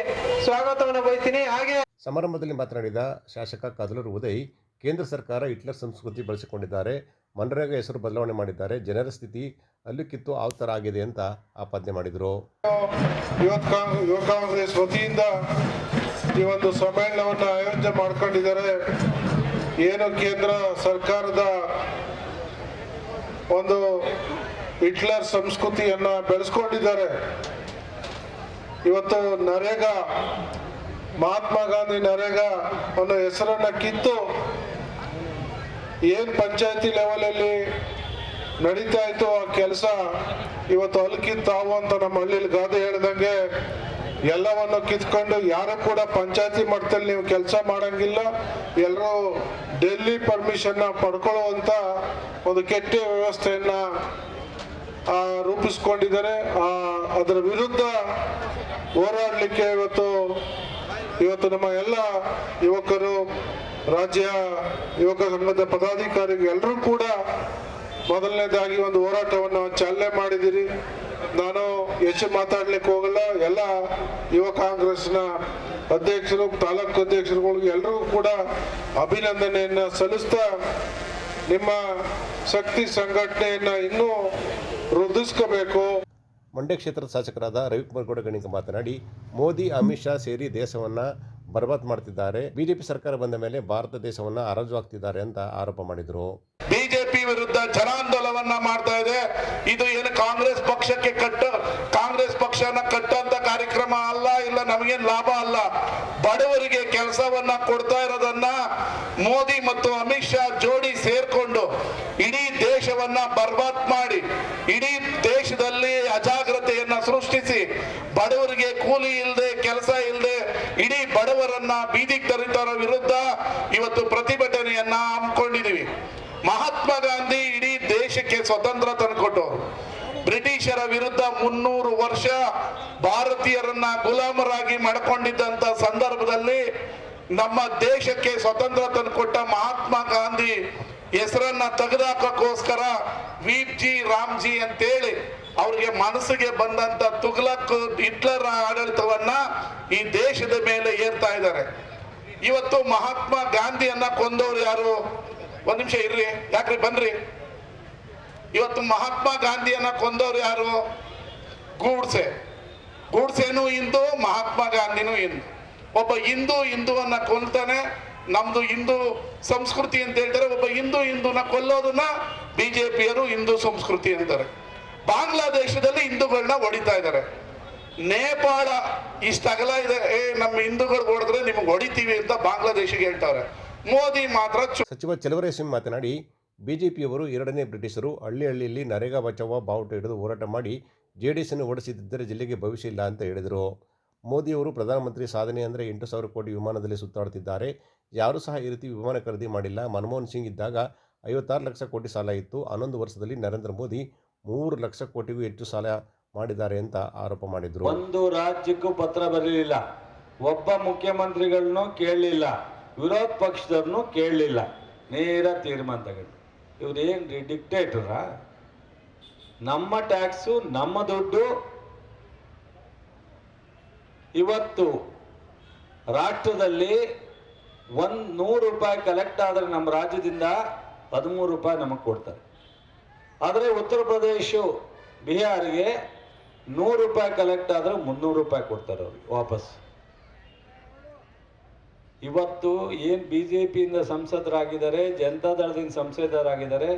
ಸ್ವಾಗತವನ್ನು ಬಯಸ್ತೀನಿ. ಹಾಗೆ ಸಮಾರಂಭದಲ್ಲಿ ಮಾತನಾಡಿದ ಶಾಸಕ ಕಾದಲೂರು ಉದಯ್, ಕೇಂದ್ರ ಸರ್ಕಾರ ಹಿಟ್ಲರ್ ಸಂಸ್ಕೃತಿ ಬಳಸಿಕೊಂಡಿದ್ದಾರೆ, ಮನ್ರೇಗಾ ಹೆಸರು ಬದಲಾವಣೆ ಮಾಡಿದ್ದಾರೆ, ಜನರ ಸ್ಥಿತಿ ಅಲ್ಲುಕಿತ್ತು ಆವತರ ಆಗಿದೆ ಅಂತ ಆಪಾದನೆ ಮಾಡಿದರು. ಯುವ ಕಾಂಗ್ರೆಸ್ ವತಿಯಿಂದ ಈ ಒಂದು ಸಮ್ಮೇಳನವನ್ನು ಆಯೋಜನೆ ಮಾಡ್ಕೊಂಡಿದ್ದಾರೆ. ಏನು ಕೇಂದ್ರ ಸರ್ಕಾರದ ಒಂದು ಹಿಟ್ಲರ್ ಸಂಸ್ಕೃತಿಯನ್ನ ಬೆಳೆಸ್ಕೊಂಡಿದ್ದಾರೆ. ಇವತ್ತು ನರೇಗಾ, ಮಹಾತ್ಮ ಗಾಂಧಿ ನರೇಗಾ ಅನ್ನೋ ಹೆಸರನ್ನ ಕಿತ್ತು ಏನ್ ಪಂಚಾಯತಿ ಲೆವೆಲಲ್ಲಿ ನಡೀತಾ ಇತ್ತು ಆ ಕೆಲಸ ಇವತ್ತು ಅಲ್ಕಿತ್ತಾವು ಅಂತ ನಮ್ಮ ಹಳ್ಳಿಲಿ ಗಾದೆ ಹೇಳ್ದಂಗೆ ಎಲ್ಲವನ್ನು ಕಿತ್ಕೊಂಡು ಯಾರು ಕೂಡ ಪಂಚಾಯತಿ ಮಟ್ಟದಲ್ಲಿ ನೀವು ಕೆಲಸ ಮಾಡಂಗಿಲ್ಲ, ಎಲ್ಲರೂ ಡೆಲ್ಲಿ ಪರ್ಮಿಷನ್ ಪಡ್ಕೊಳ್ಳುವಂತ ಒಂದು ಕೆಟ್ಟ ವ್ಯವಸ್ಥೆಯನ್ನ ರೂಪಿಸ್ಕೊಂಡಿದ್ದಾರೆ. ಅದರ ವಿರುದ್ಧ ಹೋರಾಡಲಿಕ್ಕೆ ಇವತ್ತು ನಮ್ಮ ಎಲ್ಲ ಯುವಕರು, ರಾಜ್ಯ ಯುವಕ ಸಂಘದ ಪದಾಧಿಕಾರಿಗಳು ಎಲ್ಲರೂ ಕೂಡ ಮೊದಲನೇದಾಗಿ ಒಂದು ಹೋರಾಟವನ್ನು ಚಾಲನೆ ಮಾಡಿದಿರಿ. ನಾನು ಹೆಚ್ಚು ಮಾತಾಡ್ಲಿಕ್ಕೆ ಹೋಗಲ್ಲ. ಎಲ್ಲ ಯುವ ಕಾಂಗ್ರೆಸ್ನ ಅಧ್ಯಕ್ಷರು, ತಾಲೂಕು ಅಧ್ಯಕ್ಷರುಗಳಿಗೆ ಎಲ್ಲರಿಗೂ ಕೂಡ ಅಭಿನಂದನೆಯನ್ನ ಸಲ್ಲಿಸ್ತಾ ನಿಮ್ಮ ಶಕ್ತಿ ಸಂಘಟನೆಯನ್ನ ಇನ್ನೂ ವೃದ್ಧಿಸ್ಕೋಬೇಕು. ಮಂಡ್ಯ ಕ್ಷೇತ್ರದ ಶಾಸಕರಾದ ರವಿಕುಮಾರ್ ಗೌಡ ಗಣಿಗ ಮಾತನಾಡಿ, ಮೋದಿ, ಅಮಿತ್ ಶಾ ಸೇರಿ ದೇಶವನ್ನು ಬರ್ಬಾದ್ ಮಾಡ್ತಿದ್ದಾರೆ. ಬಿಜೆಪಿ ಸರ್ಕಾರ ಬಂದ ಮೇಲೆ ಭಾರತ ದೇಶವನ್ನು ಹರಾಜುಹಾಕ್ತಿದ್ದಾರೆ ಅಂತ ಆರೋಪ ಮಾಡಿದರು. ಬಿಜೆಪಿ ವಿರುದ್ಧ ಜನಾಂದೋಲನವನ್ನ ಮಾಡ್ತಾ ಇದೆ. ಇದು ಏನು ಕಾಂಗ್ರೆಸ್ ಪಕ್ಷನ ಕಟ್ಟಂತ ಕಾರ್ಯಕ್ರಮ ಅಲ್ಲ, ಇಲ್ಲ ನಮಗೇನು ಲಾಭ ಅಲ್ಲ. ಬಡವರಿಗೆ ಕೆಲಸವನ್ನ ಕೊಡ್ತಾ ಇರೋದನ್ನ ಮೋದಿ ಮತ್ತು ಅಮಿತ್ ಶಾ ಜೋಡಿ ಸೇರ್ಕೊಂಡು ಇಡೀ ದೇಶವನ್ನ ಬರ್ಬಾದ್ ಮಾಡಿ, ಇಡೀ ದೇಶದಲ್ಲಿ ಅಜಾಗ್ರತೆಯನ್ನ ಸೃಷ್ಟಿಸಿ, ಬಡವರಿಗೆ ಕೂಲಿ ಇಲ್ಲದೆ, ಕೆಲಸ ಇಲ್ಲದೆ ಇಡೀ ಬಡವರನ್ನ ಬೀದಿಗೆ ತರುವುದರ ವಿರುದ್ಧ ಇವತ್ತು ಪ್ರತಿಭಟನೆಯನ್ನ ಹಮ್ಮಿಕೊಂಡಿದ್ದೀವಿ. ಮಹಾತ್ಮ ಗಾಂಧಿ ಇಡೀ ದೇಶಕ್ಕೆ ಸ್ವತಂತ್ರ ತಂದುಕೊಟ್ಟವರು. ಬ್ರಿಟಿಷರ ವಿರುದ್ಧ 300 ವರ್ಷ ಭಾರತೀಯರನ್ನ ಗುಲಾಮರಾಗಿ ಮಾಡಿಕೊಂಡಿದ್ದಂತ ಸಂದರ್ಭದಲ್ಲಿ ನಮ್ಮ ದೇಶಕ್ಕೆ ಸ್ವತಂತ್ರ ತಂದುಕೊಟ್ಟ ಮಹಾತ್ಮ ಗಾಂಧಿ ಹೆಸರನ್ನ ತೆಗೆದಾಕೋಸ್ಕರ ವೀಪ್ಜಿ ರಾಮ್ಜಿ ಅಂತೇಳಿ ಅವ್ರಿಗೆ ಮನಸ್ಸಿಗೆ ಬಂದಂತ ತುಘಲಕ್ ಹಿಟ್ಲರ್ ಆಡಳಿತವನ್ನ ಈ ದೇಶದ ಮೇಲೆ ಏರ್ತಾ ಇದ್ದಾರೆ. ಇವತ್ತು ಮಹಾತ್ಮ ಗಾಂಧಿಯನ್ನ ಕೊಂದವರು ಯಾರು? ಒಂದ್ ನಿಮಿಷ ಇರ್ರಿ, ಯಾಕ್ರಿ ಬನ್ರಿ. ಇವತ್ತು ಮಹಾತ್ಮ ಗಾಂಧಿಯನ್ನ ಕೊಂದವರು ಯಾರು? ಗೂಡ್ಸೆನೂ ಹಿಂದೂ, ಮಹಾತ್ಮ ಗಾಂಧಿನೂ ಹಿಂದೂ. ಒಬ್ಬ ಹಿಂದೂವನ್ನ ಕೊಲ್ತಾನೆ, ನಮ್ದು ಹಿಂದೂ ಸಂಸ್ಕೃತಿ ಅಂತ ಹೇಳ್ತಾರೆ. ಒಬ್ಬ ಹಿಂದೂನ ಕೊಲ್ಲೋದನ್ನ ಬಿಜೆಪಿಯರು ಹಿಂದೂ ಸಂಸ್ಕೃತಿ ಅಂತಾರೆ. ಬಾಂಗ್ಲಾದೇಶದಲ್ಲಿ ಹಿಂದೂಗಳನ್ನ ಹೊಡಿತಾ ಇದ್ದಾರೆ. ನೇಪಾಳ ಇಷ್ಟಗಲ ಇದೆ, ನಮ್ಮ ಹಿಂದೂಗಳು ಹೊಡೆದ್ರೆ ನಿಮ್ಗೆ ಹೊಡಿತೀವಿ ಅಂತ ಬಾಂಗ್ಲಾದೇಶಿಗೆ ಹೇಳ್ತಾರೆ. ಮೋದಿ ಮಾತ್ರ. ಸಚಿವ ಚೆಲುವರಾಯಸ್ವಾಮಿ ಮಾತನಾಡಿ, ಬಿಜೆಪಿಯವರು ಎರಡನೇ ಬ್ರಿಟಿಷರು ಹಳ್ಳಿಯಲ್ಲಿ ನರೇಗಾ ಬಚಾವೋ ಬಾವುಟ ಹಿಡಿದು ಹೋರಾಟ ಮಾಡಿ ಜೆಡಿಎಸ್ನ್ನು ಓಡಿಸಿದ್ದರೆ ಜಿಲ್ಲೆಗೆ ಭವಿಷ್ಯ ಇಲ್ಲ ಅಂತ ಹೇಳಿದರು. ಮೋದಿಯವರು ಪ್ರಧಾನಮಂತ್ರಿ ಸಾಧನೆ ಅಂದರೆ 8,000 ಕೋಟಿ ವಿಮಾನದಲ್ಲಿ ಸುತ್ತಾಡುತ್ತಿದ್ದಾರೆ. ಯಾರೂ ಸಹ ಈ ರೀತಿ ವಿಮಾನ ಖರೀದಿ ಮಾಡಿಲ್ಲ. ಮನಮೋಹನ್ ಸಿಂಗ್ ಇದ್ದಾಗ 56 ಲಕ್ಷ ಕೋಟಿ ಸಾಲ ಇತ್ತು. 11 ವರ್ಷದಲ್ಲಿ ನರೇಂದ್ರ ಮೋದಿ 3 ಲಕ್ಷ ಕೋಟಿಗೂ ಹೆಚ್ಚು ಸಾಲ ಮಾಡಿದ್ದಾರೆ ಅಂತ ಆರೋಪ ಮಾಡಿದರು. ಒಂದು ರಾಜ್ಯಕ್ಕೂ ಪತ್ರ ಬರಲಿಲ್ಲ, ಒಬ್ಬ ಮುಖ್ಯಮಂತ್ರಿಗಳನ್ನು ಕೇಳಲಿಲ್ಲ, ವಿರೋಧ ಪಕ್ಷದವ್ರನ್ನು ಕೇಳಲಿಲ್ಲ, ನೇರ ತೀರ್ಮಾನ ತಗೊಂಡು. ಇವ್ರು ಏನ್ರಿ ಡಿಕ್ಟೇಟರ? ನಮ್ಮ ಟ್ಯಾಕ್ಸು, ನಮ್ಮ ದುಡ್ಡು. ಇವತ್ತು ರಾಷ್ಟ್ರದಲ್ಲಿ 100 ರೂಪಾಯಿ ಕಲೆಕ್ಟ್ ಆದರೆ ನಮ್ಮ ರಾಜ್ಯದಿಂದ 13 ರೂಪಾಯಿ ನಮಗೆ ಕೊಡ್ತಾರೆ. ಆದರೆ ಉತ್ತರ ಪ್ರದೇಶ, ಬಿಹಾರಿಗೆ 100 ರೂಪಾಯಿ ಕಲೆಕ್ಟ್ ಆದರೆ 300 ರೂಪಾಯಿ ಕೊಡ್ತಾರೆ ಅವ್ರಿಗೆ ವಾಪಸ್. ಇವತ್ತು ಏನು ಬಿಜೆಪಿಯಿಂದ ಸಂಸದರಾಗಿದ್ದಾರೆ, ಜನತಾದಳದಿಂದ ಸಂಸದರಾಗಿದ್ದಾರೆ,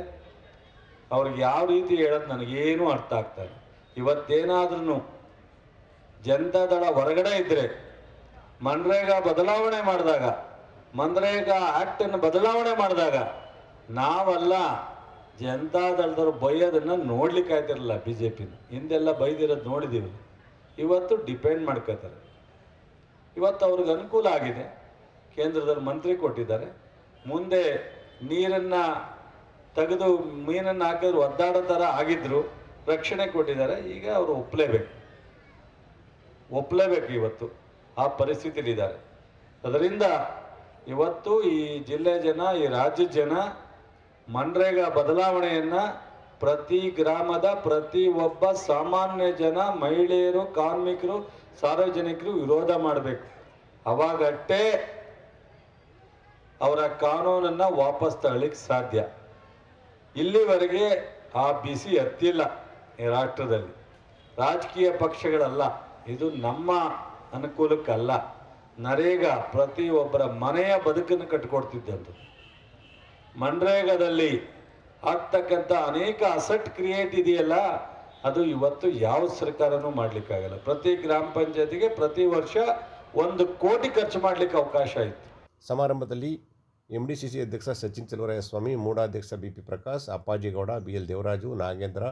ಅವ್ರಿಗೆ ಯಾವ ರೀತಿ ಹೇಳೋದು ನನಗೇನು ಅರ್ಥ ಆಗ್ತಾರೆ. ಇವತ್ತೇನಾದ್ರೂ ಜನತಾದಳ ಹೊರಗಡೆ ಇದ್ದರೆ, ಮನ್ರೇಗಾ ಬದಲಾವಣೆ ಮಾಡಿದಾಗ, ಮನ್ರೇಗಾ ಆ್ಯಕ್ಟನ್ನು ಬದಲಾವಣೆ ಮಾಡಿದಾಗ ನಾವಲ್ಲ ಜನತಾದಳದವ್ರು ಬೈಯೋದನ್ನು ನೋಡ್ಲಿಕ್ಕೆ ಆಯ್ತಿರಲಿಲ್ಲ ಬಿ ಜೆ ಪಿನ. ಹಿಂದೆಲ್ಲ ಬೈದಿರೋದು ನೋಡಿದ್ದೀವಿ. ಇವತ್ತು ಡಿಪೆಂಡ್ ಮಾಡ್ಕೋತಾರೆ. ಇವತ್ತು ಅವ್ರಿಗೆ ಅನುಕೂಲ ಆಗಿದೆ, ಕೇಂದ್ರದಲ್ಲಿ ಮಂತ್ರಿ ಕೊಟ್ಟಿದ್ದಾರೆ. ಮುಂದೆ ನೀರನ್ನು ತೆಗೆದು ಮೀನನ್ನು ಹಾಕಿದ್ರು ಒದ್ದಾಡೋ ಥರ ಆಗಿದ್ರು, ರಕ್ಷಣೆ ಕೊಟ್ಟಿದ್ದಾರೆ. ಈಗ ಅವರು ಒಪ್ಪಲೇಬೇಕು ಇವತ್ತು ಆ ಪರಿಸ್ಥಿತಿಲಿದ್ದಾರೆ. ಅದರಿಂದ ಇವತ್ತು ಈ ಜಿಲ್ಲೆ ಜನ, ಈ ರಾಜ್ಯದ ಜನ ಮನ್ರೇಗಾ ಬದಲಾವಣೆಯನ್ನು ಪ್ರತಿ ಗ್ರಾಮದ ಪ್ರತಿ ಒಬ್ಬ ಸಾಮಾನ್ಯ ಜನ, ಮಹಿಳೆಯರು, ಕಾರ್ಮಿಕರು, ಸಾರ್ವಜನಿಕರು ವಿರೋಧ ಮಾಡಬೇಕು. ಅವಾಗಷ್ಟೇ ಅವರ ಕಾನೂನನ್ನು ವಾಪಸ್ ತಗೊಳ್ಳಿಕ್ಕೆ ಸಾಧ್ಯ. ಇಲ್ಲಿವರೆಗೆ ಆ ಬಿಸಿ ಹತ್ತಿಲ್ಲ ಈ ರಾಷ್ಟ್ರದಲ್ಲಿ. ರಾಜಕೀಯ ಪಕ್ಷಗಳಲ್ಲ, ಇದು ನಮ್ಮ ಅನುಕೂಲಕ್ಕಲ್ಲ. ನರೇಗಾ ಪ್ರತಿಯೊಬ್ಬರ ಮನೆಯ ಬದುಕನ್ನು ಕಟ್ಟಿಕೊಡ್ತಿದ್ದಂಥದ್ದು. ಮನ್ರೇಗಾದಲ್ಲಿ ಆಗ್ತಕ್ಕಂಥ ಅನೇಕ ಅಸೆಟ್ ಕ್ರಿಯೇಟ್ ಇದೆಯಲ್ಲ, ಅದು ಇವತ್ತು ಯಾವ ಸರ್ಕಾರನೂ ಮಾಡಲಿಕ್ಕಾಗಲ್ಲ. ಪ್ರತಿ ಗ್ರಾಮ ಪಂಚಾಯತಿಗೆ ಪ್ರತಿ ವರ್ಷ 1 ಕೋಟಿ ಖರ್ಚು ಮಾಡಲಿಕ್ಕೆ ಅವಕಾಶ ಇತ್ತು. ಸಮಾರಂಭದಲ್ಲಿ MDCC ಅಧ್ಯಕ್ಷ ಸಚಿನ್ ಚೆಲುವರಾಯಸ್ವಾಮಿ, ಮೂಡಾಧ್ಯಕ್ಷ BP ಪ್ರಕಾಶ್, ಅಪ್ಪಾಜಿಗೌಡ, BL ದೇವರಾಜು, ನಾಗೇಂದ್ರ,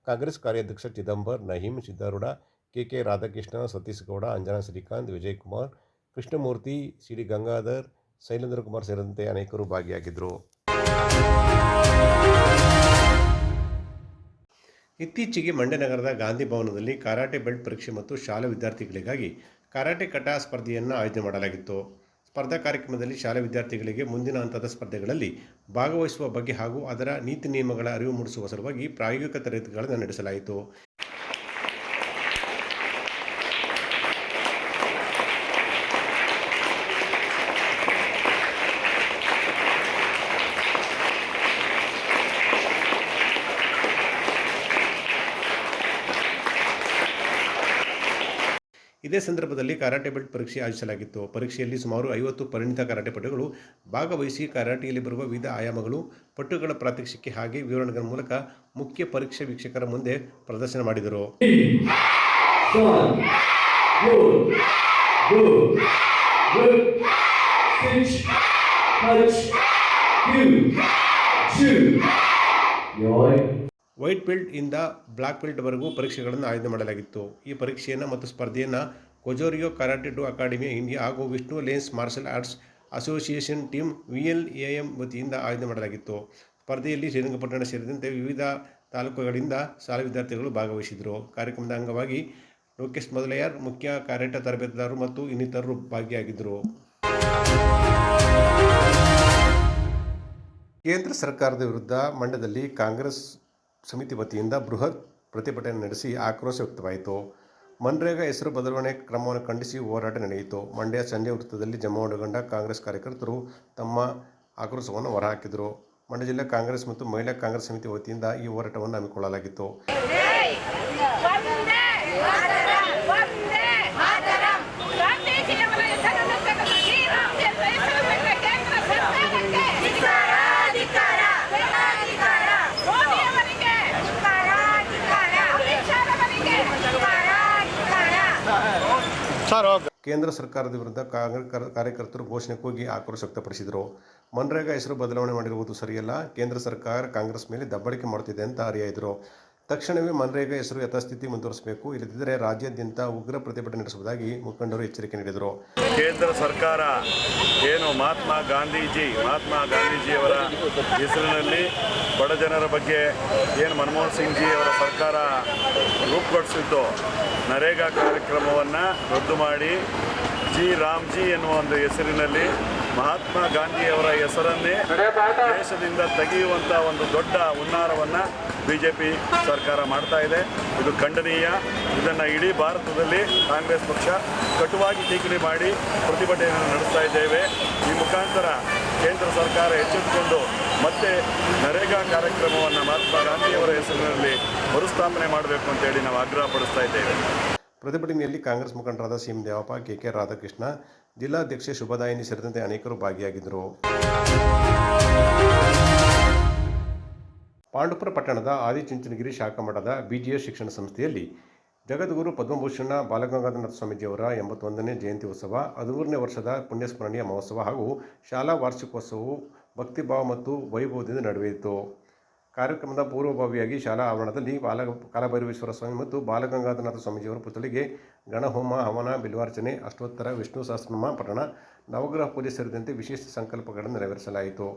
ಕಾಂಗ್ರೆಸ್ ಕಾರ್ಯಾಧ್ಯಕ್ಷ ಚಿದಂಬರ್, ನಹೀಂ, ಸಿದ್ದಾರೂಢ, KK ರಾಧಾಕೃಷ್ಣ, ಸತೀಶ್ ಗೌಡ, ಅಂಜನಾ ಶ್ರೀಕಾಂತ್, ವಿಜಯಕುಮಾರ್, ಕೃಷ್ಣಮೂರ್ತಿ, CD ಗಂಗಾಧರ್, ಶೈಲೇಂದ್ರ ಕುಮಾರ್ ಸೇರಿದಂತೆ ಅನೇಕರು ಭಾಗಿಯಾಗಿದ್ದರು. ಇತ್ತೀಚೆಗೆ ಮಂಡ್ಯ ನಗರದ ಗಾಂಧಿ ಭವನದಲ್ಲಿ ಕರಾಟೆ ಬೆಲ್ಟ್ ಪರೀಕ್ಷೆ ಮತ್ತು ಶಾಲಾ ವಿದ್ಯಾರ್ಥಿಗಳಿಗಾಗಿ ಕರಾಟೆ ಕಟಾ ಸ್ಪರ್ಧೆಯನ್ನು ಆಯೋಜನೆ ಮಾಡಲಾಗಿತ್ತು. ಸ್ಪರ್ಧಾ ಕಾರ್ಯಕ್ರಮದಲ್ಲಿ ಶಾಲಾ ವಿದ್ಯಾರ್ಥಿಗಳಿಗೆ ಮುಂದಿನ ಹಂತದ ಸ್ಪರ್ಧೆಗಳಲ್ಲಿ ಭಾಗವಹಿಸುವ ಬಗ್ಗೆ ಹಾಗೂ ಅದರ ನೀತಿ ನಿಯಮಗಳ ಅರಿವು ಮೂಡಿಸುವ ಸಲುವಾಗಿ ಪ್ರಾಯೋಗಿಕ ತರಗತಿಗಳನ್ನು ನಡೆಸಲಾಯಿತು. ಇದೇ ಸಂದರ್ಭದಲ್ಲಿ ಕರಾಟೆ ಬೆಲ್ಟ್ ಪರೀಕ್ಷೆ ಆಯೋಜಿಸಲಾಗಿತ್ತು. ಪರೀಕ್ಷೆಯಲ್ಲಿ ಸುಮಾರು 50 ಪರಿಣಿತ ಕರಾಟೆಪಟುಗಳು ಭಾಗವಹಿಸಿ ಕರಾಟೆಯಲ್ಲಿ ಬರುವ ವಿವಿಧ ಆಯಾಮಗಳು, ಪಟುಗಳ ಪ್ರಾತ್ಯಕ್ಷಿಕೆ ಹಾಗೆ ವಿವರಣೆಗಳ ಮೂಲಕ ಮುಖ್ಯ ಪರೀಕ್ಷೆ ವೀಕ್ಷಕರ ಮುಂದೆ ಪ್ರದರ್ಶನ ಮಾಡಿದರು. ವೈಟ್ ಬೆಲ್ಟ್ ಇಂದ ಬ್ಲಾಕ್ ಬೆಲ್ಟ್ವರೆಗೂ ಪರೀಕ್ಷೆಗಳನ್ನು ಆಯೋಜನೆ ಮಾಡಲಾಗಿತ್ತು. ಈ ಪರೀಕ್ಷೆಯನ್ನು ಮತ್ತು ಸ್ಪರ್ಧೆಯನ್ನು ಕೊಜೋರಿಯೋ ಕರಾಟೆ ಡೋ ಅಕಾಡೆಮಿ ಇಂಡಿಯಾ ಹಾಗೂ Vishnu lanes martial arts association team VLAM ವತಿಯಿಂದ ಆಯೋಜನೆ ಮಾಡಲಾಗಿತ್ತು. ಸ್ಪರ್ಧೆಯಲ್ಲಿ ಶ್ರೀರಂಗಪಟ್ಟಣ ಸೇರಿದಂತೆ ವಿವಿಧ ತಾಲೂಕುಗಳಿಂದ ಶಾಲಾ ವಿದ್ಯಾರ್ಥಿಗಳು ಭಾಗವಹಿಸಿದರು. ಕಾರ್ಯಕ್ರಮದ ಅಂಗವಾಗಿ ಲೋಕೇಶ್ ಮೊದಲಯ್ಯರ್, ಮುಖ್ಯ ಕರಾಟೆ ತರಬೇತುದಾರರು ಮತ್ತು ಇನ್ನಿತರರು ಭಾಗಿಯಾಗಿದ್ದರು. ಕೇಂದ್ರ ಸರ್ಕಾರದ ವಿರುದ್ಧ ಮಂಡ್ಯದಲ್ಲಿ ಕಾಂಗ್ರೆಸ್ ಸಮಿತಿ ವತಿಯಿಂದ ಬೃಹತ್ ಪ್ರತಿಭಟನೆ ನಡೆಸಿ ಆಕ್ರೋಶ ವ್ಯಕ್ತವಾಯಿತು. ಮನ್ರೇಗಾ ಹೆಸರು ಬದಲಾವಣೆ ಕ್ರಮವನ್ನು ಖಂಡಿಸಿ ಹೋರಾಟ ನಡೆಯಿತು. ಮಂಡ್ಯ ಸಂಜೆ ವೃತ್ತದಲ್ಲಿ ಜಮಾವಣೆಗೊಂಡ ಕಾಂಗ್ರೆಸ್ ಕಾರ್ಯಕರ್ತರು ತಮ್ಮ ಆಕ್ರೋಶವನ್ನು ಹೊರಹಾಕಿದರು. ಮಂಡ್ಯ ಜಿಲ್ಲಾ ಕಾಂಗ್ರೆಸ್ ಮತ್ತು ಮಹಿಳಾ ಕಾಂಗ್ರೆಸ್ ಸಮಿತಿ ವತಿಯಿಂದ ಈ ಹೋರಾಟವನ್ನು ಹಮ್ಮಿಕೊಳ್ಳಲಾಗಿತ್ತು. ಕೇಂದ್ರ ಸರ್ಕಾರದ ವಿರುದ್ಧ ಕಾರ್ಯಕರ್ತರು ಘೋಷಣೆ ಕೂಗಿ ಆಕ್ರೋಶ ವ್ಯಕ್ತಪಡಿಸಿದರು. ಮನ್ರೇಗಾ ಹೆಸರು ಬದಲಾವಣೆ ಮಾಡಿರುವುದು ಸರಿಯಲ್ಲ, ಕೇಂದ್ರ ಸರ್ಕಾರ ಕಾಂಗ್ರೆಸ್ ಮೇಲೆ ದಬ್ಬಾಳಿಕೆ ಮಾಡುತ್ತಿದೆ ಅಂತ ಹರಿಹಾಯ್ದರು. ತಕ್ಷಣವೇ ಮನ್ರೇಗಾ ಹೆಸರು ಯಥಾಸ್ಥಿತಿ ಮುಂದುವರಿಸಬೇಕು, ಇಲ್ಲದಿದ್ದರೆ ರಾಜ್ಯಾದ್ಯಂತ ಉಗ್ರ ಪ್ರತಿಭಟನೆ ನಡೆಸುವುದಾಗಿ ಮುಖಂಡರು ಎಚ್ಚರಿಕೆ ನೀಡಿದರು. ಕೇಂದ್ರ ಸರ್ಕಾರ ಏನು ಮಹಾತ್ಮ ಗಾಂಧೀಜಿಯವರ ಹೆಸರಿನಲ್ಲಿ ಬಡ ಜನರ ಬಗ್ಗೆ ಏನು ಮನಮೋಹನ್ ಸಿಂಗ್ ಜಿ ಅವರ ಸರ್ಕಾರ ರೂಪುಗೊಳಿಸಿದ್ದು ನರೇಗಾ ಕಾರ್ಯಕ್ರಮವನ್ನು ರದ್ದು ಮಾಡಿ ರಾಮ್ಜಿ ಎನ್ನುವ ಒಂದು ಹೆಸರಿನಲ್ಲಿ ಮಹಾತ್ಮ ಗಾಂಧಿಯವರ ಹೆಸರನ್ನೇ ದೇಶದಿಂದ ತೆಗೆಯುವಂಥ ಒಂದು ದೊಡ್ಡ ಹುನ್ನಾರವನ್ನು BJP ಸರ್ಕಾರ ಮಾಡ್ತಾ ಇದೆ. ಇದು ಖಂಡನೀಯ. ಇದನ್ನು ಇಡೀ ಭಾರತದಲ್ಲಿ ಕಾಂಗ್ರೆಸ್ ಪಕ್ಷ ಕಟುವಾಗಿ ಟೀಕಣೆ ಮಾಡಿ ಪ್ರತಿಭಟನೆಯನ್ನು ನಡೆಸ್ತಾ ಇದ್ದೇವೆ. ಈ ಮುಖಾಂತರ ಕೇಂದ್ರ ಸರ್ಕಾರ ಎಚ್ಚೆತ್ತುಕೊಂಡು ಮತ್ತೆ ನರೇಗಾ ಕಾರ್ಯಕ್ರಮವನ್ನು ಮಹಾತ್ಮ ಗಾಂಧಿಯವರ ಹೆಸರಿನಲ್ಲಿ ಮರುಸ್ಥಾಪನೆ ಮಾಡಬೇಕು ಅಂತೇಳಿ ನಾವು ಆಗ್ರಹ ಪಡಿಸ್ತಾ ಇದ್ದೇವೆ. ಪ್ರತಿಭಟನೆಯಲ್ಲಿ ಕಾಂಗ್ರೆಸ್ ಮುಖಂಡರಾದ CM ದೇವಪ್ಪ, KK ರಾಧಾಕೃಷ್ಣ, ಜಿಲ್ಲಾಧ್ಯಕ್ಷೆ ಶುಭದಾಯಿನಿ ಸೇರಿದಂತೆ ಅನೇಕರು ಭಾಗಿಯಾಗಿದ್ದರು. ಪಾಂಡುಪುರ ಪಟ್ಟಣದ ಆದಿಚುಂಚನಗಿರಿ ಶಾಖಾ ಮಠದ BGS ಶಿಕ್ಷಣ ಸಂಸ್ಥೆಯಲ್ಲಿ ಜಗದ್ಗುರು ಪದ್ಮಭೂಷಣ ಬಾಲಗಂಗಾಧರನಾಥ ಸ್ವಾಮೀಜಿಯವರ 81ನೇ ಜಯಂತಿ ಉತ್ಸವ, 14ನೇ ವರ್ಷದ ಪುಣ್ಯಸ್ಮರಣೀಯ ಮಹೋತ್ಸವ ಹಾಗೂ ಶಾಲಾ ವಾರ್ಷಿಕೋತ್ಸವವು ಭಕ್ತಿಭಾವ ಮತ್ತು ವೈಭವದಿಂದ ನಡೆಯಿತು. ಕಾರ್ಯಕ್ರಮದ ಪೂರ್ವಭಾವಿಯಾಗಿ ಶಾಲಾ ಆವರಣದಲ್ಲಿ ಕಾಲಭೈರವೇಶ್ವರ ಸ್ವಾಮಿ ಮತ್ತು ಬಾಲಗಂಗಾಧರನಾಥ ಸ್ವಾಮೀಜಿಯವರ ಪುತ್ಥಳಿಗೆ ಗಣಹೋಮ, ಹವನ, ಬಿಲ್ವಾರ್ಚನೆ, ಅಷ್ಟೋತ್ತರ, ವಿಷ್ಣು ಸಹಸ್ರನಾಮ ಪಠಣ, ನವಗ್ರಹ ಪೂಜೆ ಸೇರಿದಂತೆ ವಿಶೇಷ ಸಂಕಲ್ಪಗಳನ್ನು ನೆರವೇರಿಸಲಾಯಿತು.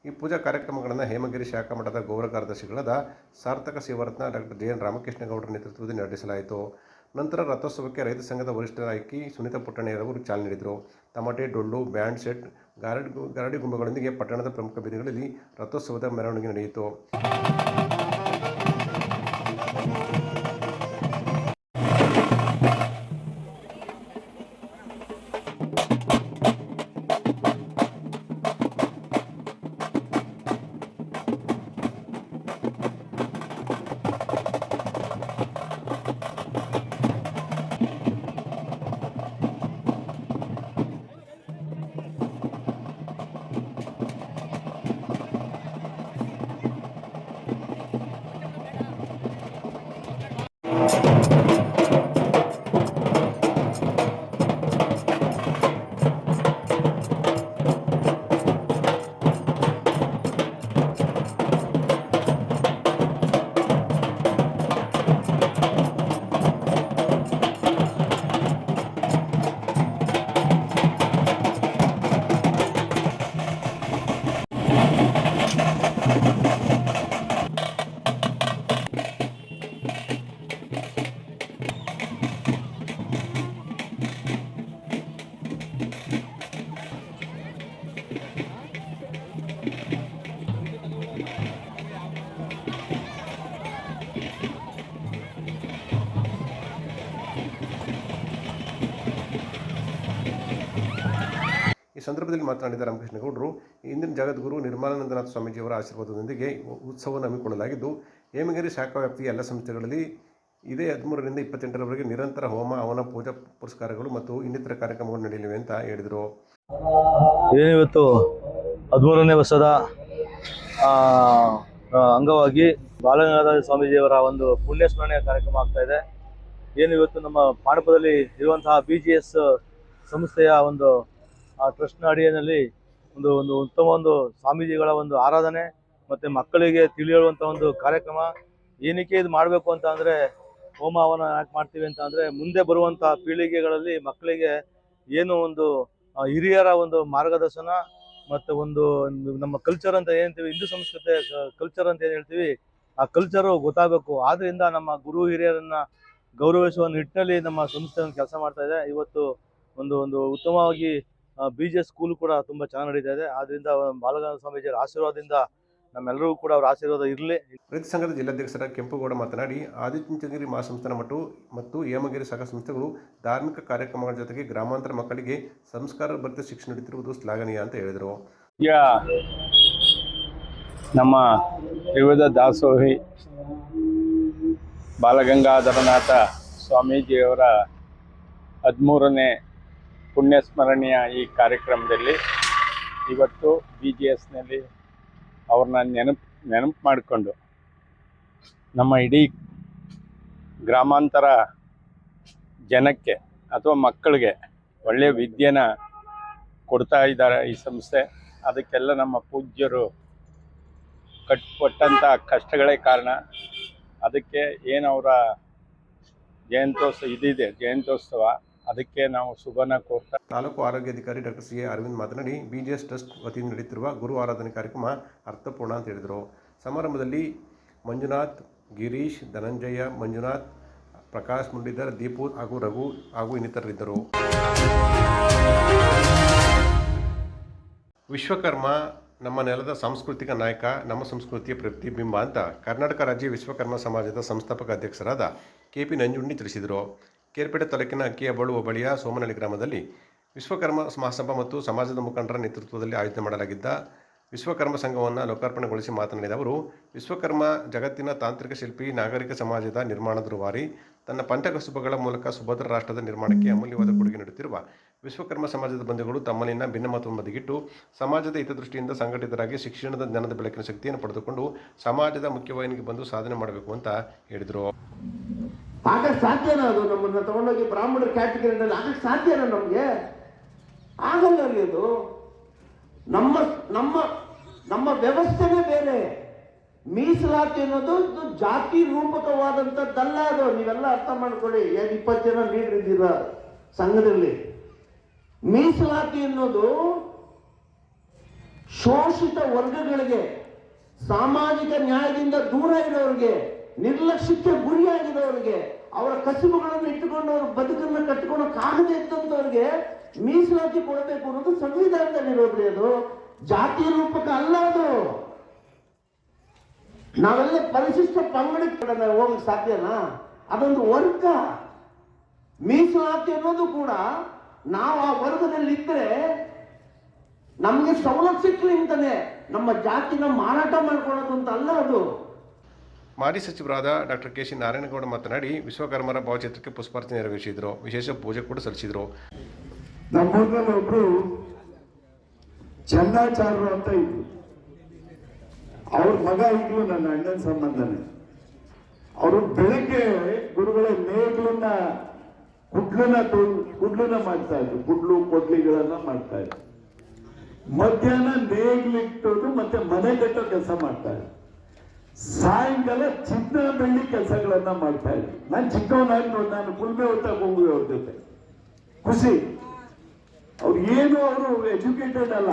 ಈ ಪೂಜಾ ಕಾರ್ಯಕ್ರಮಗಳನ್ನು ಹೇಮಗಿರಿ ಶಾಖಾ ಮಠದ ಗೌರವ ಕಾರ್ಯದರ್ಶಿಗಳಾದ ಸಾರ್ಥಕ ಸೇವಾರತ್ನ ಡಾಕ್ಟರ್ ಜೆ.ಎನ್. ರಾಮಕೃಷ್ಣಗೌಡರ ನೇತೃತ್ವದಲ್ಲಿ ನಡೆಸಲಾಯಿತು. ನಂತರ ರಥೋತ್ಸವಕ್ಕೆ ರೈತ ಸಂಘದ ವರಿಷ್ಠ ನಾಯಕಿ ಸುನೀತಾ ಪುಟ್ಟಣ್ಣಯ್ಯರವರು ಚಾಲನೆ ನೀಡಿದರು. ತಮಟೆ, ಡೊಳ್ಳು, ಬ್ಯಾಂಡ್ ಸೆಟ್, ಗಾರಡಿ ಗೊಂಬೆಗಳೊಂದಿಗೆ ಪಟ್ಟಣದ ಪ್ರಮುಖ ಬೀದಿಗಳಲ್ಲಿ ರಥೋತ್ಸವದ ಮೆರವಣಿಗೆ ನಡೆಯಿತು. ಈ ಸಂದರ್ಭದಲ್ಲಿ ಮಾತನಾಡಿದ ರಾಮಕೃಷ್ಣಗೌಡರು, ಇಂದಿನ ಜಗದ್ಗುರು ನಿರ್ಮಲಾನಂದನಾಥ ಸ್ವಾಮೀಜಿಯವರ ಆಶೀರ್ವಾದದೊಂದಿಗೆ ಉತ್ಸವವನ್ನು ಹಮ್ಮಿಕೊಳ್ಳಲಾಗಿದ್ದು, ಹೇಮಗಿರಿ ಶಾಖಾ ವ್ಯಾಪ್ತಿಯ ಎಲ್ಲ ಸಂಸ್ಥೆಗಳಲ್ಲಿ ಇದೇ 13ರಿಂದ 28ರವರೆಗೆ ನಿರಂತರ ಹೋಮ, ಹವನ, ಪೂಜಾ ಪುರಸ್ಕಾರಗಳು ಮತ್ತು ಇನ್ನಿತರ ಕಾರ್ಯಕ್ರಮಗಳು ನಡೆಯಲಿವೆ ಅಂತ ಹೇಳಿದರು. ಏನಿವತ್ತು 13ನೇ ವರ್ಷದ ಅಂಗವಾಗಿ ಬಾಲಗಂಗಾಧರ ಸ್ವಾಮೀಜಿಯವರ ಒಂದು ಪುಣ್ಯ ಸ್ಮರಣೆಯ ಕಾರ್ಯಕ್ರಮ ಆಗ್ತಾ ಇದೆ. ಏನಿವತ್ತು ನಮ್ಮ ಪಾಂಡಪದಲ್ಲಿ ಇರುವಂತಹ BGS ಸಂಸ್ಥೆಯ ಒಂದು ಟ್ರಸ್ಟ್ನ ಅಡಿಯಲ್ಲಿ ಒಂದು ಉತ್ತಮ ಒಂದು ಸ್ವಾಮೀಜಿಗಳ ಒಂದು ಆರಾಧನೆ ಮತ್ತು ಮಕ್ಕಳಿಗೆ ತಿಳಿಯುವಂಥ ಒಂದು ಕಾರ್ಯಕ್ರಮ. ಏನಕ್ಕೆ ಇದು ಮಾಡಬೇಕು ಅಂತ ಅಂದರೆ, ಹೋಮ ಹವನ ಯಾಕೆ ಮಾಡ್ತೀವಿ ಅಂತ ಅಂದರೆ, ಮುಂದೆ ಬರುವಂಥ ಪೀಳಿಗೆಗಳಲ್ಲಿ ಮಕ್ಕಳಿಗೆ ಏನು ಒಂದು ಹಿರಿಯರ ಒಂದು ಮಾರ್ಗದರ್ಶನ ಮತ್ತು ಒಂದು ನಮ್ಮ ಕಲ್ಚರ್ ಅಂತ ಏನಂತೀವಿ, ಹಿಂದೂ ಸಂಸ್ಕೃತಿ ಕಲ್ಚರ್ ಅಂತ ಏನು ಹೇಳ್ತೀವಿ, ಆ ಕಲ್ಚರು ಗೊತ್ತಾಗಬೇಕು. ಆದ್ದರಿಂದ ನಮ್ಮ ಗುರು ಹಿರಿಯರನ್ನು ಗೌರವಿಸುವ ನಿಟ್ಟಿನಲ್ಲಿ ನಮ್ಮ ಸಂಸ್ಥೆ ಒಂದು ಕೆಲಸ ಮಾಡ್ತಾ ಇದೆ. ಇವತ್ತು ಒಂದು ಉತ್ತಮವಾಗಿ BGS ಸ್ಕೂಲ್ ಕೂಡ ತುಂಬ ಚೆನ್ನಾಗಿ ನಡೀತಾ ಇದೆ. ಆದ್ದರಿಂದ ಬಾಲಗಂಗಾಧರ ಸ್ವಾಮೀಜಿಯವರ ಆಶೀರ್ವಾದದಿಂದ ನಮ್ಮೆಲ್ಲರಿಗೂ ಕೂಡ ಅವರ ಆಶೀರ್ವಾದ ಇರಲಿ. ರೈತ ಸಂಘದ ಜಿಲ್ಲಾಧ್ಯಕ್ಷರ ಕೆಂಪುಗೌಡ ಮಾತನಾಡಿ, ಆದಿಚುಂಚನಗಿರಿ ಮಹಾಸಂಸ್ಥಾನ ಮಠ ಮತ್ತು ಹೇಮಗಿರಿ ಶಾಖಾ ಸಂಸ್ಥೆಗಳು ಧಾರ್ಮಿಕ ಕಾರ್ಯಕ್ರಮಗಳ ಜೊತೆಗೆ ಗ್ರಾಮಾಂತರ ಮಕ್ಕಳಿಗೆ ಸಂಸ್ಕಾರ ಭರಿತ ಶಿಕ್ಷಣ ನೀಡುತ್ತಿರುವುದು ಶ್ಲಾಘನೀಯ ಅಂತ ಹೇಳಿದರು. ಈಗ ನಮ್ಮ ತ್ರಿವಿಧ ದಾಸೋಹಿ ಬಾಲಗಂಗಾಧರನಾಥ ಸ್ವಾಮೀಜಿಯವರ 13ನೇ ಪುಣ್ಯಸ್ಮರಣೆಯ ಈ ಕಾರ್ಯಕ್ರಮದಲ್ಲಿ ಇವತ್ತು BGSನಲ್ಲಿ ಅವ್ರನ್ನ ನೆನಪು ಮಾಡಿಕೊಂಡು ನಮ್ಮ ಇಡೀ ಗ್ರಾಮಾಂತರ ಜನಕ್ಕೆ ಅಥವಾ ಮಕ್ಕಳಿಗೆ ಒಳ್ಳೆಯ ವಿದ್ಯೆನ ಕೊಡ್ತಾ ಇದ್ದಾರೆ ಈ ಸಂಸ್ಥೆ. ಅದಕ್ಕೆಲ್ಲ ನಮ್ಮ ಪೂಜ್ಯರು ಕೊಟ್ಟಂಥ ಕಷ್ಟಗಳೇ ಕಾರಣ. ಅದಕ್ಕೆ ಏನು ಅವರ ಜಯಂತ್ಯೋತ್ಸವ ಅದಕ್ಕೆ ನಾವು ಶುಭನ ಕೋರ್ತಾ. ತಾಲೂಕು ಆರೋಗ್ಯಾಧಿಕಾರಿ ಡಾಕ್ಟರ್ CA ಅರವಿಂದ್ ಮಾತನಾಡಿ, BGS ಟ್ರಸ್ಟ್ ವತಿಯಿಂದ ನಡೆಯುತ್ತಿರುವ ಗುರು ಆರಾಧನೆ ಕಾರ್ಯಕ್ರಮ ಅರ್ಥಪೂರ್ಣ ಅಂತ ಹೇಳಿದರು. ಸಮಾರಂಭದಲ್ಲಿ ಮಂಜುನಾಥ್, ಗಿರೀಶ್, ಧನಂಜಯ, ಮಂಜುನಾಥ್, ಪ್ರಕಾಶ್ ಮುಂಡಿದರ್, ದೀಪು ಹಾಗೂ ರಘು ಹಾಗೂ ಇನ್ನಿತರರಿದ್ದರು. ವಿಶ್ವಕರ್ಮ ನಮ್ಮ ನೆಲದ ಸಾಂಸ್ಕೃತಿಕ ನಾಯಕ, ನಮ್ಮ ಸಂಸ್ಕೃತಿಯ ಪ್ರತಿಬಿಂಬ ಅಂತ ಕರ್ನಾಟಕ ರಾಜ್ಯ ವಿಶ್ವಕರ್ಮ ಸಮಾಜದ ಸಂಸ್ಥಾಪಕ ಅಧ್ಯಕ್ಷರಾದ KP ನಂಜುಂಡಿ ತಿಳಿಸಿದರು. ಕೇರ್ಪೇಟೆ ತಾಲೂಕಿನ ಅಕ್ಕಿಯಬಾಳು ಹೋಬಳಿಯ ಸೋಮನಹಳ್ಳಿ ಗ್ರಾಮದಲ್ಲಿ ವಿಶ್ವಕರ್ಮ ಮಹಾಸಭಾ ಮತ್ತು ಸಮಾಜದ ಮುಖಂಡರ ನೇತೃತ್ವದಲ್ಲಿ ಆಯೋಜನೆ ಮಾಡಲಾಗಿದ್ದ ವಿಶ್ವಕರ್ಮ ಸಂಘವನ್ನು ಲೋಕಾರ್ಪಣೆಗೊಳಿಸಿ ಮಾತನಾಡಿದ ಅವರು, ವಿಶ್ವಕರ್ಮ ಜಗತ್ತಿನ ತಾಂತ್ರಿಕ ಶಿಲ್ಪಿ, ನಾಗರಿಕ ಸಮಾಜದ ನಿರ್ಮಾಣದ ರೂವಾರಿ, ತನ್ನ ಪಂಚಕಸುಬುಗಳ ಮೂಲಕ ಸುಭದ್ರ ರಾಷ್ಟ್ರದ ನಿರ್ಮಾಣಕ್ಕೆ ಅಮೂಲ್ಯವಾದ ಕೊಡುಗೆ ನೀಡುತ್ತಿರುವ ವಿಶ್ವಕರ್ಮ ಸಮಾಜದ ಬಂಧುಗಳು ತಮ್ಮಲ್ಲಿನ ಭಿನ್ನಮತವನ್ನು ಬದಿಗಿಟ್ಟು ಸಮಾಜದ ಹಿತದೃಷ್ಟಿಯಿಂದ ಸಂಘಟಿತರಾಗಿ ಶಿಕ್ಷಣದ ಜ್ಞಾನದ ಬೆಳಕಿನ ಶಕ್ತಿಯನ್ನು ಪಡೆದುಕೊಂಡು ಸಮಾಜದ ಮುಖ್ಯವಾಹಿನಿಗೆ ಬಂದು ಸಾಧನೆ ಮಾಡಬೇಕು ಅಂತ ಹೇಳಿದರು. ಆಗಕ್ಕೆ ಸಾಧ್ಯನಾ? ಅದು ನಮ್ಮನ್ನು ತಗೊಂಡೋಗಿ ಬ್ರಾಹ್ಮಣರ ಕ್ಯಾಟಗರಿನಲ್ಲಿ ಆಗಕ್ಕೆ ಸಾಧ್ಯನಾ? ನಮಗೆ ಆಗಲ್ಲ ರೀ. ಅದು ನಮ್ಮ ನಮ್ಮ ನಮ್ಮ ವ್ಯವಸ್ಥೆನೇ ಬೇರೆ. ಮೀಸಲಾತಿ ಅನ್ನೋದು ಜಾತಿ ರೂಪಕವಾದಂಥದ್ದಲ್ಲ. ಅದು ನೀವೆಲ್ಲ ಅರ್ಥ ಮಾಡ್ಕೊಳ್ಳಿ. 20 ಜನ ಲೀಡರ್ ಇದ್ದೀರ ಸಂಘದಲ್ಲಿ. ಮೀಸಲಾತಿ ಅನ್ನೋದು ಶೋಷಿತ ವರ್ಗಗಳಿಗೆ, ಸಾಮಾಜಿಕ ನ್ಯಾಯದಿಂದ ದೂರ ಇರೋರಿಗೆ, ನಿರ್ಲಕ್ಷ್ಯಕ್ಕೆ ಗುರಿಯಾಗಿರೋರಿಗೆ, ಅವರ ಕಸುಬುಗಳನ್ನು ಇಟ್ಟುಕೊಂಡು ಅವ್ರ ಬದುಕನ್ನು ಕಟ್ಟಿಕೊಳ್ಳೋಕ್ಕಾಗದೇ ಇದ್ದಂಥವ್ರಿಗೆ ಮೀಸಲಾತಿ ಕೊಡಬೇಕು ಅನ್ನೋದು ಸಂವಿಧಾನದಲ್ಲಿ ಇರೋದ್ರಿ. ಅದು ಜಾತಿ ರೂಪಕ ಅಲ್ಲ. ಅದು ನಾವೆಲ್ಲ ಪರಿಶಿಷ್ಟ ಪಂಗಡಕ್ಕೆ ಹೋಗಕ್ಕೆ ಸಾಧ್ಯನಾ? ಅದೊಂದು ವರ್ಗ. ಮೀಸಲಾತಿ ಅನ್ನೋದು ಕೂಡ ನಾವು ಆ ವರ್ಗದಲ್ಲಿ ಇದ್ರೆ ನಮ್ಗೆ ಸವಲತ್ತು ಸಿಕ್ಕಲಿ ಅಂತಾನೆ, ನಮ್ಮ ಜಾತಿನ ಮಾರಾಟ ಮಾಡ್ಕೊಳ್ಳೋದು ಅಂತ ಅಲ್ಲ ಅದು. ಮಾಜಿ ಸಚಿವರಾದ ಡಾಕ್ಟರ್ ಕೆ. ಸಿ. ನಾರಾಯಣಗೌಡ ಮಾತನಾಡಿ, ವಿಶ್ವಕರ್ಮರ ಭಾವಚಿತ್ರಕ್ಕೆ ಪುಷ್ಪಾರ್ಚನೆ ನೆರವೇರಿಸಿದರು. ವಿಶೇಷ ಪೂಜೆ ಕೂಡ ಸಲ್ಲಿಸಿದರು. ನಮ್ಮೂರಲ್ಲಿ ಒಬ್ರು ಚಂದಾಚಾರ್ಯರು ಅಂತ ಇದ್ರು. ಅವ್ರ ಮಗ ಈಗಲೂ ನನ್ನ ಅಣ್ಣನ ಸಂಬಂಧನೇ. ಅವರು ಬೆಳಗ್ಗೆ ಗುರುಗಳ ನೇಗ್ಲನ್ನ ಕುಡ್ಲನ್ನ ಮಾಡ್ತಾ ಇದ್ರು. ಕುಡ್ಲು ಕೊಡ್ಲಿಗಳನ್ನ ಮಾಡ್ತಾ ಇದ್ರು. ಮಧ್ಯಾಹ್ನ ನೇಗ್ಲಿಟ್ಟೋದು ಮತ್ತೆ ಮನೆ ಕಟ್ಟೋ ಕೆಲಸ ಮಾಡ್ತಾ ಇದ್ರು. ಸಾಯಂಕಾಲ ಚಿನ್ನ ಬೆಳ್ಳಿ ಕೆಲಸಗಳನ್ನ ಮಾಡ್ತಾ ಇದ್ರು. ನಾನು ಚಿಕ್ಕವನಾಗಿ ನೋಡಿ, ನಾನು ಕುಲ್ಬೆ ಹೊತ್ತಾಗ ಹೋಗುವೆ ಅವ್ರ ಜೊತೆ. ಖುಷಿ. ಅವ್ರು ಏನು ಅವರು ಎಜುಕೇಟೆಡ್ ಅಲ್ಲ.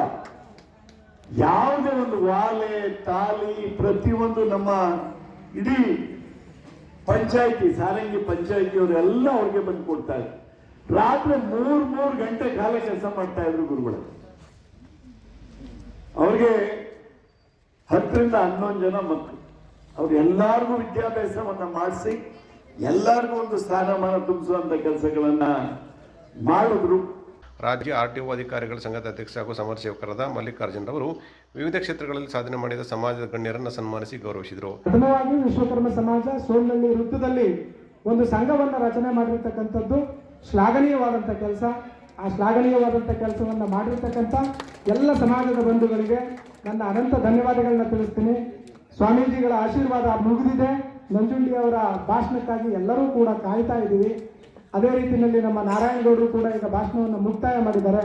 ಯಾವುದೇ ಒಂದು ವಾಲೆ ತಾಲಿ ಪ್ರತಿಯೊಂದು ನಮ್ಮ ಇಡೀ ಪಂಚಾಯಿತಿ, ಸಾರಂಗಿ ಪಂಚಾಯಿತಿಯವರೆಲ್ಲ ಅವ್ರಿಗೆ ಬಂದು ಕೊಡ್ತಾ ಇದ್ರು. ರಾತ್ರಿ 3 ಗಂಟೆ ಕಾಲ ಕೆಲಸ ಮಾಡ್ತಾ ಇದ್ರು ಗುರುಗಳು. ಅವ್ರಿಗೆ 10 ರಿಂದ 11 ಜನ ಮಕ್ಕಳು. ಅವ್ರು ಎಲ್ಲಾರ್ಗೂ ವಿದ್ಯಾಭ್ಯಾಸವನ್ನ ಮಾಡಿಸಿ ಎಲ್ಲಾರ್ಗೂ ಒಂದು ಸ್ಥಾನಮಾನ ತುಂಬಿಸುವಂತ ಕೆಲಸಗಳನ್ನ ಮಾಡಿದ್ರು. ರಾಜ್ಯ RTO ಅಧಿಕಾರಿಗಳ ಸಂಘದ ಅಧ್ಯಕ್ಷ ಹಾಗೂ ಸಮಾಜ ಸೇವಕರಾದ ಮಲ್ಲಿಕಾರ್ಜುನರವರು ವಿವಿಧ ಕ್ಷೇತ್ರಗಳಲ್ಲಿ ಸಾಧನೆ ಮಾಡಿದ ಸಮಾಜದ ಗಣ್ಯರನ್ನು ಸನ್ಮಾನಿಸಿ ಗೌರವಿಸಿದರು. ಪ್ರಥಮವಾಗಿ ವಿಶ್ವಕರ್ಮ ಸಮಾಜ ಸೋಮನಹಳ್ಳಿ ವೃತ್ತದಲ್ಲಿ ಒಂದು ಸಂಘವನ್ನು ರಚನೆ ಮಾಡಿರ್ತಕ್ಕಂಥದ್ದು ಶ್ಲಾಘನೀಯವಾದಂಥ ಕೆಲಸ. ಆ ಶ್ಲಾಘನೀಯವಾದಂಥ ಕೆಲಸವನ್ನು ಮಾಡಿರ್ತಕ್ಕಂಥ ಎಲ್ಲ ಸಮಾಜದ ಬಂಧುಗಳಿಗೆ ನನ್ನ ಅನಂತ ಧನ್ಯವಾದಗಳನ್ನ ತಿಳಿಸ್ತೀನಿ. ಸ್ವಾಮೀಜಿಗಳ ಆಶೀರ್ವಾದ ಮುಗಿದಿದೆ. ನಂಜುಂಡಿ ಅವರ ಭಾಷಣಕ್ಕಾಗಿ ಎಲ್ಲರೂ ಕೂಡ ಕಾಯ್ತಾ ಇದ್ದೀವಿ. ಅದೇ ರೀತಿಯಲ್ಲಿ ನಮ್ಮ ನಾರಾಯಣಗೌಡರು ಕೂಡ ಈಗ ಭಾಷಣವನ್ನು ಮುಕ್ತಾಯ ಮಾಡಿದ್ದಾರೆ.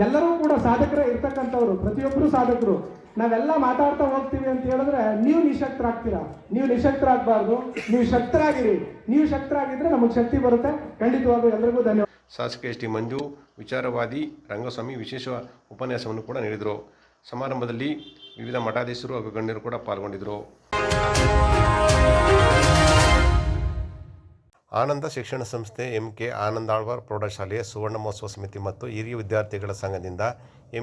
ಎಲ್ಲರೂ ಕೂಡ ಸಾಧಕರೇ ಇರ್ತಕ್ಕಂಥವ್ರು, ಪ್ರತಿಯೊಬ್ಬರು ಸಾಧಕರು. ನಾವೆಲ್ಲ ಮಾತಾಡ್ತಾ ಹೋಗ್ತೀವಿ ಅಂತ ಹೇಳಿದ್ರೆ ನೀವು ನಿಶಕ್ತರಾಗ್ತೀರಾ. ನೀವು ನಿಶಕ್ತರಾಗಬಾರ್ದು, ನೀವು ಶಕ್ತರಾಗಿರಿ. ನೀವು ಶಕ್ತರಾಗಿದ್ರೆ ನಮಗೆ ಶಕ್ತಿ ಬರುತ್ತೆ. ಖಂಡಿತವಾಗೂ ಎಲ್ಲರಿಗೂ ಧನ್ಯವಾದ. ಶಾಸಕ ಎಸ್. ಟಿ. ಮಂಜು, ವಿಚಾರವಾದಿ ರಂಗಸ್ವಾಮಿ ವಿಶೇಷ ಉಪನ್ಯಾಸವನ್ನು ಕೂಡ ನೀಡಿದರು. ಸಮಾರಂಭದಲ್ಲಿ ವಿವಿಧ ಮಠಾಧೀಶರು ಹಾಗೂ ಗಣ್ಯರು ಕೂಡ ಪಾಲ್ಗೊಂಡಿದ್ದರು. ಆನಂದ ಶಿಕ್ಷಣ ಸಂಸ್ಥೆ, MK ಆನಂದಾಳ್ವಾರ್ ಪ್ರೌಢಶಾಲೆಯ ಸುವರ್ಣ ಮಹೋತ್ಸವ ಸಮಿತಿ ಮತ್ತು ಹಿರಿಯ ವಿದ್ಯಾರ್ಥಿಗಳ ಸಂಘದಿಂದ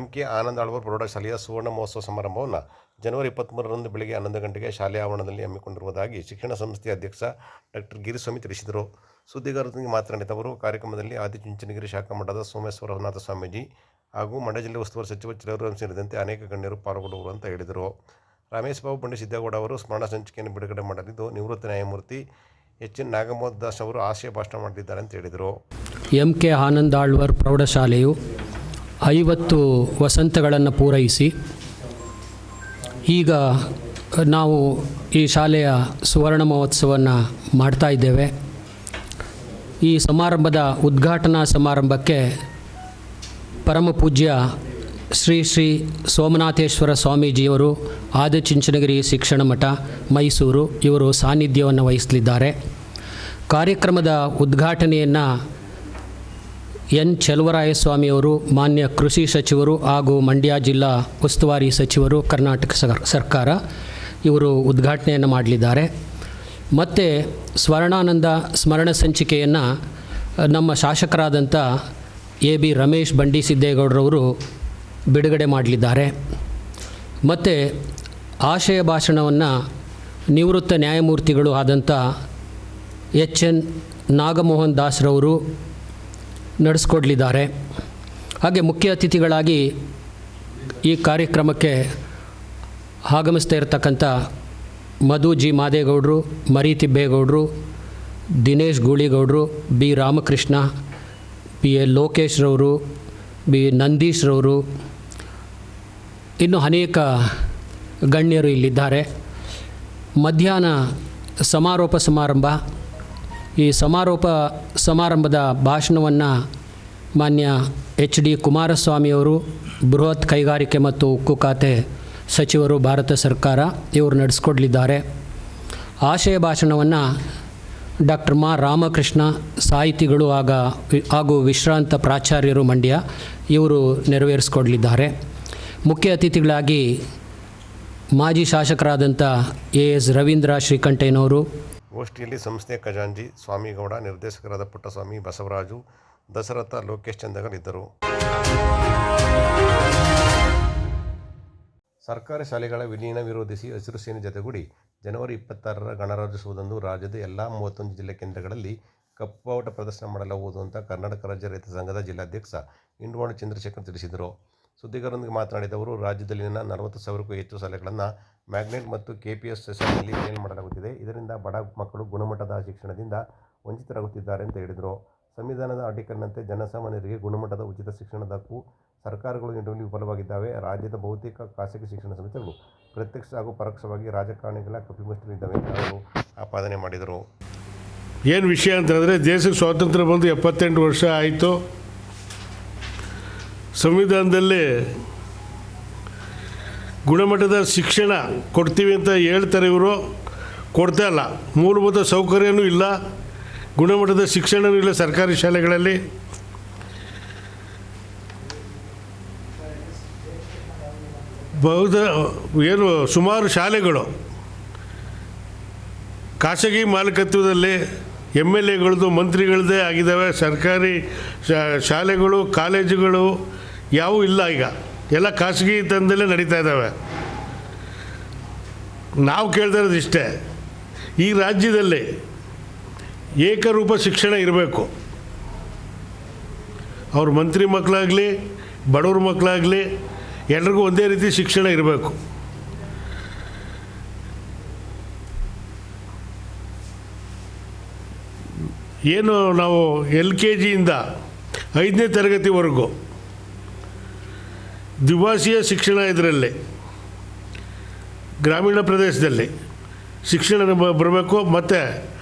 MK ಆನಂದಾಳ್ವಾರ್ ಪ್ರೌಢಶಾಲೆಯ ಸುವರ್ಣ ಮಹೋತ್ಸವ ಸಮಾರಂಭವನ್ನು ಜನವರಿ 23ರಂದು ಬೆಳಗ್ಗೆ 11 ಗಂಟೆಗೆ ಶಾಲೆಯ ಆವರಣದಲ್ಲಿ ಹಮ್ಮಿಕೊಂಡಿರುವುದಾಗಿ ಶಿಕ್ಷಣ ಸಂಸ್ಥೆಯ ಅಧ್ಯಕ್ಷ ಡಾಕ್ಟರ್ ಗಿರಿಸ್ವಾಮಿ ತಿಳಿಸಿದರು. ಸುದ್ದಿಗಾರರೊಂದಿಗೆ ಮಾತನಾಡಿದ ಅವರು, ಕಾರ್ಯಕ್ರಮದಲ್ಲಿ ಆದಿಚುಂಚನಗಿರಿ ಶಾಖಾ ಮಠದ ಸೋಮೇಶ್ವರನಾಥ ಸ್ವಾಮೀಜಿ ಹಾಗೂ ಮಂಡ್ಯ ಜಿಲ್ಲೆ ಉಸ್ತುವಾರಿ ಸಚಿವ ಚಿರವರಾಮ ಸೇರಿದಂತೆ ಅನೇಕ ಗಣ್ಯರು ಪಾಲ್ಗೊಳ್ಳುವರು ಅಂತ ಹೇಳಿದರು. ರಮೇಶ್ ಬಾಬು ಬಂಡಿ ಸಿದ್ದೇಗೌಡ ಅವರು ಸ್ಮರಣ ಸಂಚಿಕೆಯನ್ನು ಬಿಡುಗಡೆ ಮಾಡಲಿದ್ದು, ನಿವೃತ್ತ ನ್ಯಾಯಮೂರ್ತಿ HN ನಾಗಮೋಹನ್ ದಾಸ್ ಅವರು ಆಶಯ ಭಾಷಣ ಮಾಡಲಿದ್ದಾರೆ ಅಂತ ಹೇಳಿದರು. MK ಆನಂದಾಳ್ವಾರ್ ಪ್ರೌಢಶಾಲೆಯು 50 ವಸಂತಗಳನ್ನು ಪೂರೈಸಿ ಈಗ ನಾವು ಈ ಶಾಲೆಯ ಸುವರ್ಣ ಮಹೋತ್ಸವವನ್ನು ಮಾಡ್ತಾ ಇದ್ದೇವೆ. ಈ ಸಮಾರಂಭದ ಉದ್ಘಾಟನಾ ಸಮಾರಂಭಕ್ಕೆ ಪರಮ ಪೂಜ್ಯ ಶ್ರೀ ಶ್ರೀ ಸೋಮನಾಥೇಶ್ವರ ಸ್ವಾಮೀಜಿಯವರು, ಆದಿಚುಂಚನಗಿರಿ ಶಿಕ್ಷಣ ಮಠ, ಮೈಸೂರು ಇವರು ಸಾನ್ನಿಧ್ಯವನ್ನು ವಹಿಸಲಿದ್ದಾರೆ. ಕಾರ್ಯಕ್ರಮದ ಉದ್ಘಾಟನೆಯನ್ನು N. ಚೆಲುವರಾಯಸ್ವಾಮಿಯವರು, ಮಾನ್ಯ ಕೃಷಿ ಸಚಿವರು ಹಾಗೂ ಮಂಡ್ಯ ಜಿಲ್ಲಾ ಉಸ್ತುವಾರಿ ಸಚಿವರು, ಕರ್ನಾಟಕ ಸರ್ಕಾರ ಇವರು ಉದ್ಘಾಟನೆಯನ್ನು ಮಾಡಲಿದ್ದಾರೆ. ಮತ್ತು ಸ್ವರ್ಣಾನಂದ ಸ್ಮರಣ ಸಂಚಿಕೆಯನ್ನು ನಮ್ಮ ಶಾಸಕರಾದಂಥ AB ರಮೇಶ್ ಬಂಡಿ ಸಿದ್ದೇಗೌಡರವರು ಬಿಡುಗಡೆ ಮಾಡಲಿದ್ದಾರೆ. ಮತ್ತು ಆಶಯ ಭಾಷಣವನ್ನು ನಿವೃತ್ತ ನ್ಯಾಯಮೂರ್ತಿಗಳು ಆದಂಥ HN ನಾಗಮೋಹನ್ ದಾಸ್ರವರು ನಡೆಸ್ಕೊಡ್ಲಿದ್ದಾರೆ. ಹಾಗೆ ಮುಖ್ಯ ಅತಿಥಿಗಳಾಗಿ ಈ ಕಾರ್ಯಕ್ರಮಕ್ಕೆ ಆಗಮಿಸ್ತಾ ಇರತಕ್ಕಂಥ ಮಧು ಜಿ ಮಾದೇಗೌಡರು, ಮರಿತಿಬ್ಬೇಗೌಡರು, ದಿನೇಶ್ ಗೂಳಿಗೌಡರು, ಬಿ ರಾಮಕೃಷ್ಣ, ಬಿ ಎ ಲೋಕೇಶ್ರವರು, ಬಿ ನಂದೀಶ್ರವರು, ಇನ್ನೂ ಅನೇಕ ಗಣ್ಯರು ಇಲ್ಲಿದ್ದಾರೆ. ಮಧ್ಯಾಹ್ನ ಸಮಾರೋಪ ಸಮಾರಂಭ. ಈ ಸಮಾರಂಭದ ಭಾಷಣವನ್ನು ಮಾನ್ಯ HD ಕುಮಾರಸ್ವಾಮಿಯವರು, ಬೃಹತ್ ಕೈಗಾರಿಕೆ ಮತ್ತು ಉಕ್ಕು ಖಾತೆ ಸಚಿವರು, ಭಾರತ ಸರ್ಕಾರ, ಇವರು ನಡೆಸ್ಕೊಡ್ಲಿದ್ದಾರೆ. ಆಶಯ ಭಾಷಣವನ್ನು ಡಾಕ್ಟರ್ ಮಾ ರಾಮಕೃಷ್ಣ, ಸಾಹಿತಿಗಳು ಹಾಗೂ ವಿಶ್ರಾಂತ ಪ್ರಾಚಾರ್ಯರು, ಮಂಡ್ಯ, ಇವರು ನೆರವೇರಿಸ್ಕೊಡ್ಲಿದ್ದಾರೆ. ಮುಖ್ಯ ಅತಿಥಿಗಳಾಗಿ ಮಾಜಿ ಶಾಸಕರಾದಂಥ AS ರವೀಂದ್ರ ಶ್ರೀಕಂಠಯ್ಯನವರು. ಗೋಷ್ಠಿಯಲ್ಲಿ ಸಂಸ್ಥೆ ಖಜಾಂಚಿ ಸ್ವಾಮಿಗೌಡ, ನಿರ್ದೇಶಕರಾದ ಪುಟ್ಟಸ್ವಾಮಿ, ಬಸವರಾಜು, ದಶರಥ, ಲೋಕೇಶ್ ಚಂದಗಲ್ ಇದ್ದರು. ಸರ್ಕಾರಿ ಶಾಲೆಗಳ ವಿಲೀನ ವಿರೋಧಿಸಿ ಹಸಿರು ಸೇನೆ ಜೊತೆಗೂಡಿ ಜನವರಿ 26ರ ಗಣರಾಜ್ಯೋತ್ಸವದಂದು ರಾಜ್ಯದ ಎಲ್ಲ 31 ಜಿಲ್ಲೆ ಕೇಂದ್ರಗಳಲ್ಲಿ ಕಪ್ಪು ಬಾವುಟ ಪ್ರದರ್ಶನ ಮಾಡಲಾಗುವುದು ಅಂತ ಕರ್ನಾಟಕ ರಾಜ್ಯ ರೈತ ಸಂಘದ ಜಿಲ್ಲಾಧ್ಯಕ್ಷ ಇಂಡವಾಣ ಚಂದ್ರಶೇಖರ್ ತಿಳಿಸಿದರು. ಸುದ್ದಿಗಾರರೊಂದಿಗೆ ಮಾತನಾಡಿದ ಅವರು, ರಾಜ್ಯದಲ್ಲಿನ 40,000ಕ್ಕೂ ಹೆಚ್ಚು ಶಾಲೆಗಳನ್ನು ಮ್ಯಾಗ್ನೆಟ್ ಮತ್ತು KPS ಸೆಷನ್ನಲ್ಲಿ ವಿಲೀನ ಮಾಡಲಾಗುತ್ತಿದೆ. ಇದರಿಂದ ಬಡ ಮಕ್ಕಳು ಗುಣಮಟ್ಟದ ಶಿಕ್ಷಣದಿಂದ ವಂಚಿತರಾಗುತ್ತಿದ್ದಾರೆ ಅಂತ ಹೇಳಿದರು. ಸಂವಿಧಾನದ ಆರ್ಟಿಕಲ್ನಂತೆ ಜನಸಾಮಾನ್ಯರಿಗೆ ಗುಣಮಟ್ಟದ ಉಚಿತ ಶಿಕ್ಷಣದ ಹಕ್ಕು ಸರ್ಕಾರಗಳು ನೀಡುವಲ್ಲಿ ವಿಫಲವಾಗಿದ್ದಾವೆ. ರಾಜ್ಯದ ಬಹುತೇಕ ಖಾಸಗಿ ಶಿಕ್ಷಣ ಸಂಸ್ಥೆಗಳು ಪ್ರತ್ಯಕ್ಷ ಹಾಗೂ ಪರೋಕ್ಷವಾಗಿ ರಾಜಕಾರಣಿಗಳ ಕಪಿಮುಷ್ಟಿಯಲ್ಲಿದ್ದಾವೆ ಎಂದು ಅವರು ಆಪಾದನೆ ಮಾಡಿದರು. ಏನು ವಿಷಯ ಅಂತಂದರೆ, ದೇಶಕ್ಕೆ ಸ್ವಾತಂತ್ರ್ಯ ಬಂದು 78 ವರ್ಷ ಆಯಿತು. ಸಂವಿಧಾನದಲ್ಲಿ ಗುಣಮಟ್ಟದ ಶಿಕ್ಷಣ ಕೊಡ್ತೀವಿ ಅಂತ ಹೇಳ್ತಾರೆ, ಇವರು ಕೊಡ್ತಾ ಇಲ್ಲ. ಮೂಲಭೂತ ಸೌಕರ್ಯನೂ ಇಲ್ಲ, ಗುಣಮಟ್ಟದ ಶಿಕ್ಷಣವೂ ಇಲ್ಲ ಸರ್ಕಾರಿ ಶಾಲೆಗಳಲ್ಲಿ. ಸುಮಾರು ಶಾಲೆಗಳು ಖಾಸಗಿ ಮಾಲೀಕತ್ವದಲ್ಲಿ MLAಗಳದ್ದು, ಮಂತ್ರಿಗಳದ್ದೇ ಆಗಿದ್ದಾವೆ. ಸರ್ಕಾರಿ ಶಾಲೆಗಳು, ಕಾಲೇಜುಗಳು ಯಾವುವು ಇಲ್ಲ, ಈಗ ಎಲ್ಲ ಖಾಸಗಿ ತಂದಲ್ಲೇ ನಡೀತಾ ಇದ್ದಾವೆ. ನಾವು ಕೇಳ್ತಾ ಇರೋದು ಇಷ್ಟೇ, ಈ ರಾಜ್ಯದಲ್ಲಿ ಏಕರೂಪ ಶಿಕ್ಷಣ ಇರಬೇಕು. ಅವ್ರ ಮಂತ್ರಿ ಮಕ್ಕಳಾಗಲಿ, ಬಡವ್ರ ಮಕ್ಕಳಾಗಲಿ, ಎಲ್ರಿಗೂ ಒಂದೇ ರೀತಿ ಶಿಕ್ಷಣ ಇರಬೇಕು. ಏನು ನಾವು LKGಯಿಂದ 5ನೇ ತರಗತಿವರೆಗೂ ದ್ವಿಭಾಷೀಯ ಶಿಕ್ಷಣ, ಇದರಲ್ಲಿ ಗ್ರಾಮೀಣ ಪ್ರದೇಶದಲ್ಲಿ ಶಿಕ್ಷಣ ಬರಬೇಕು. ಮತ್ತು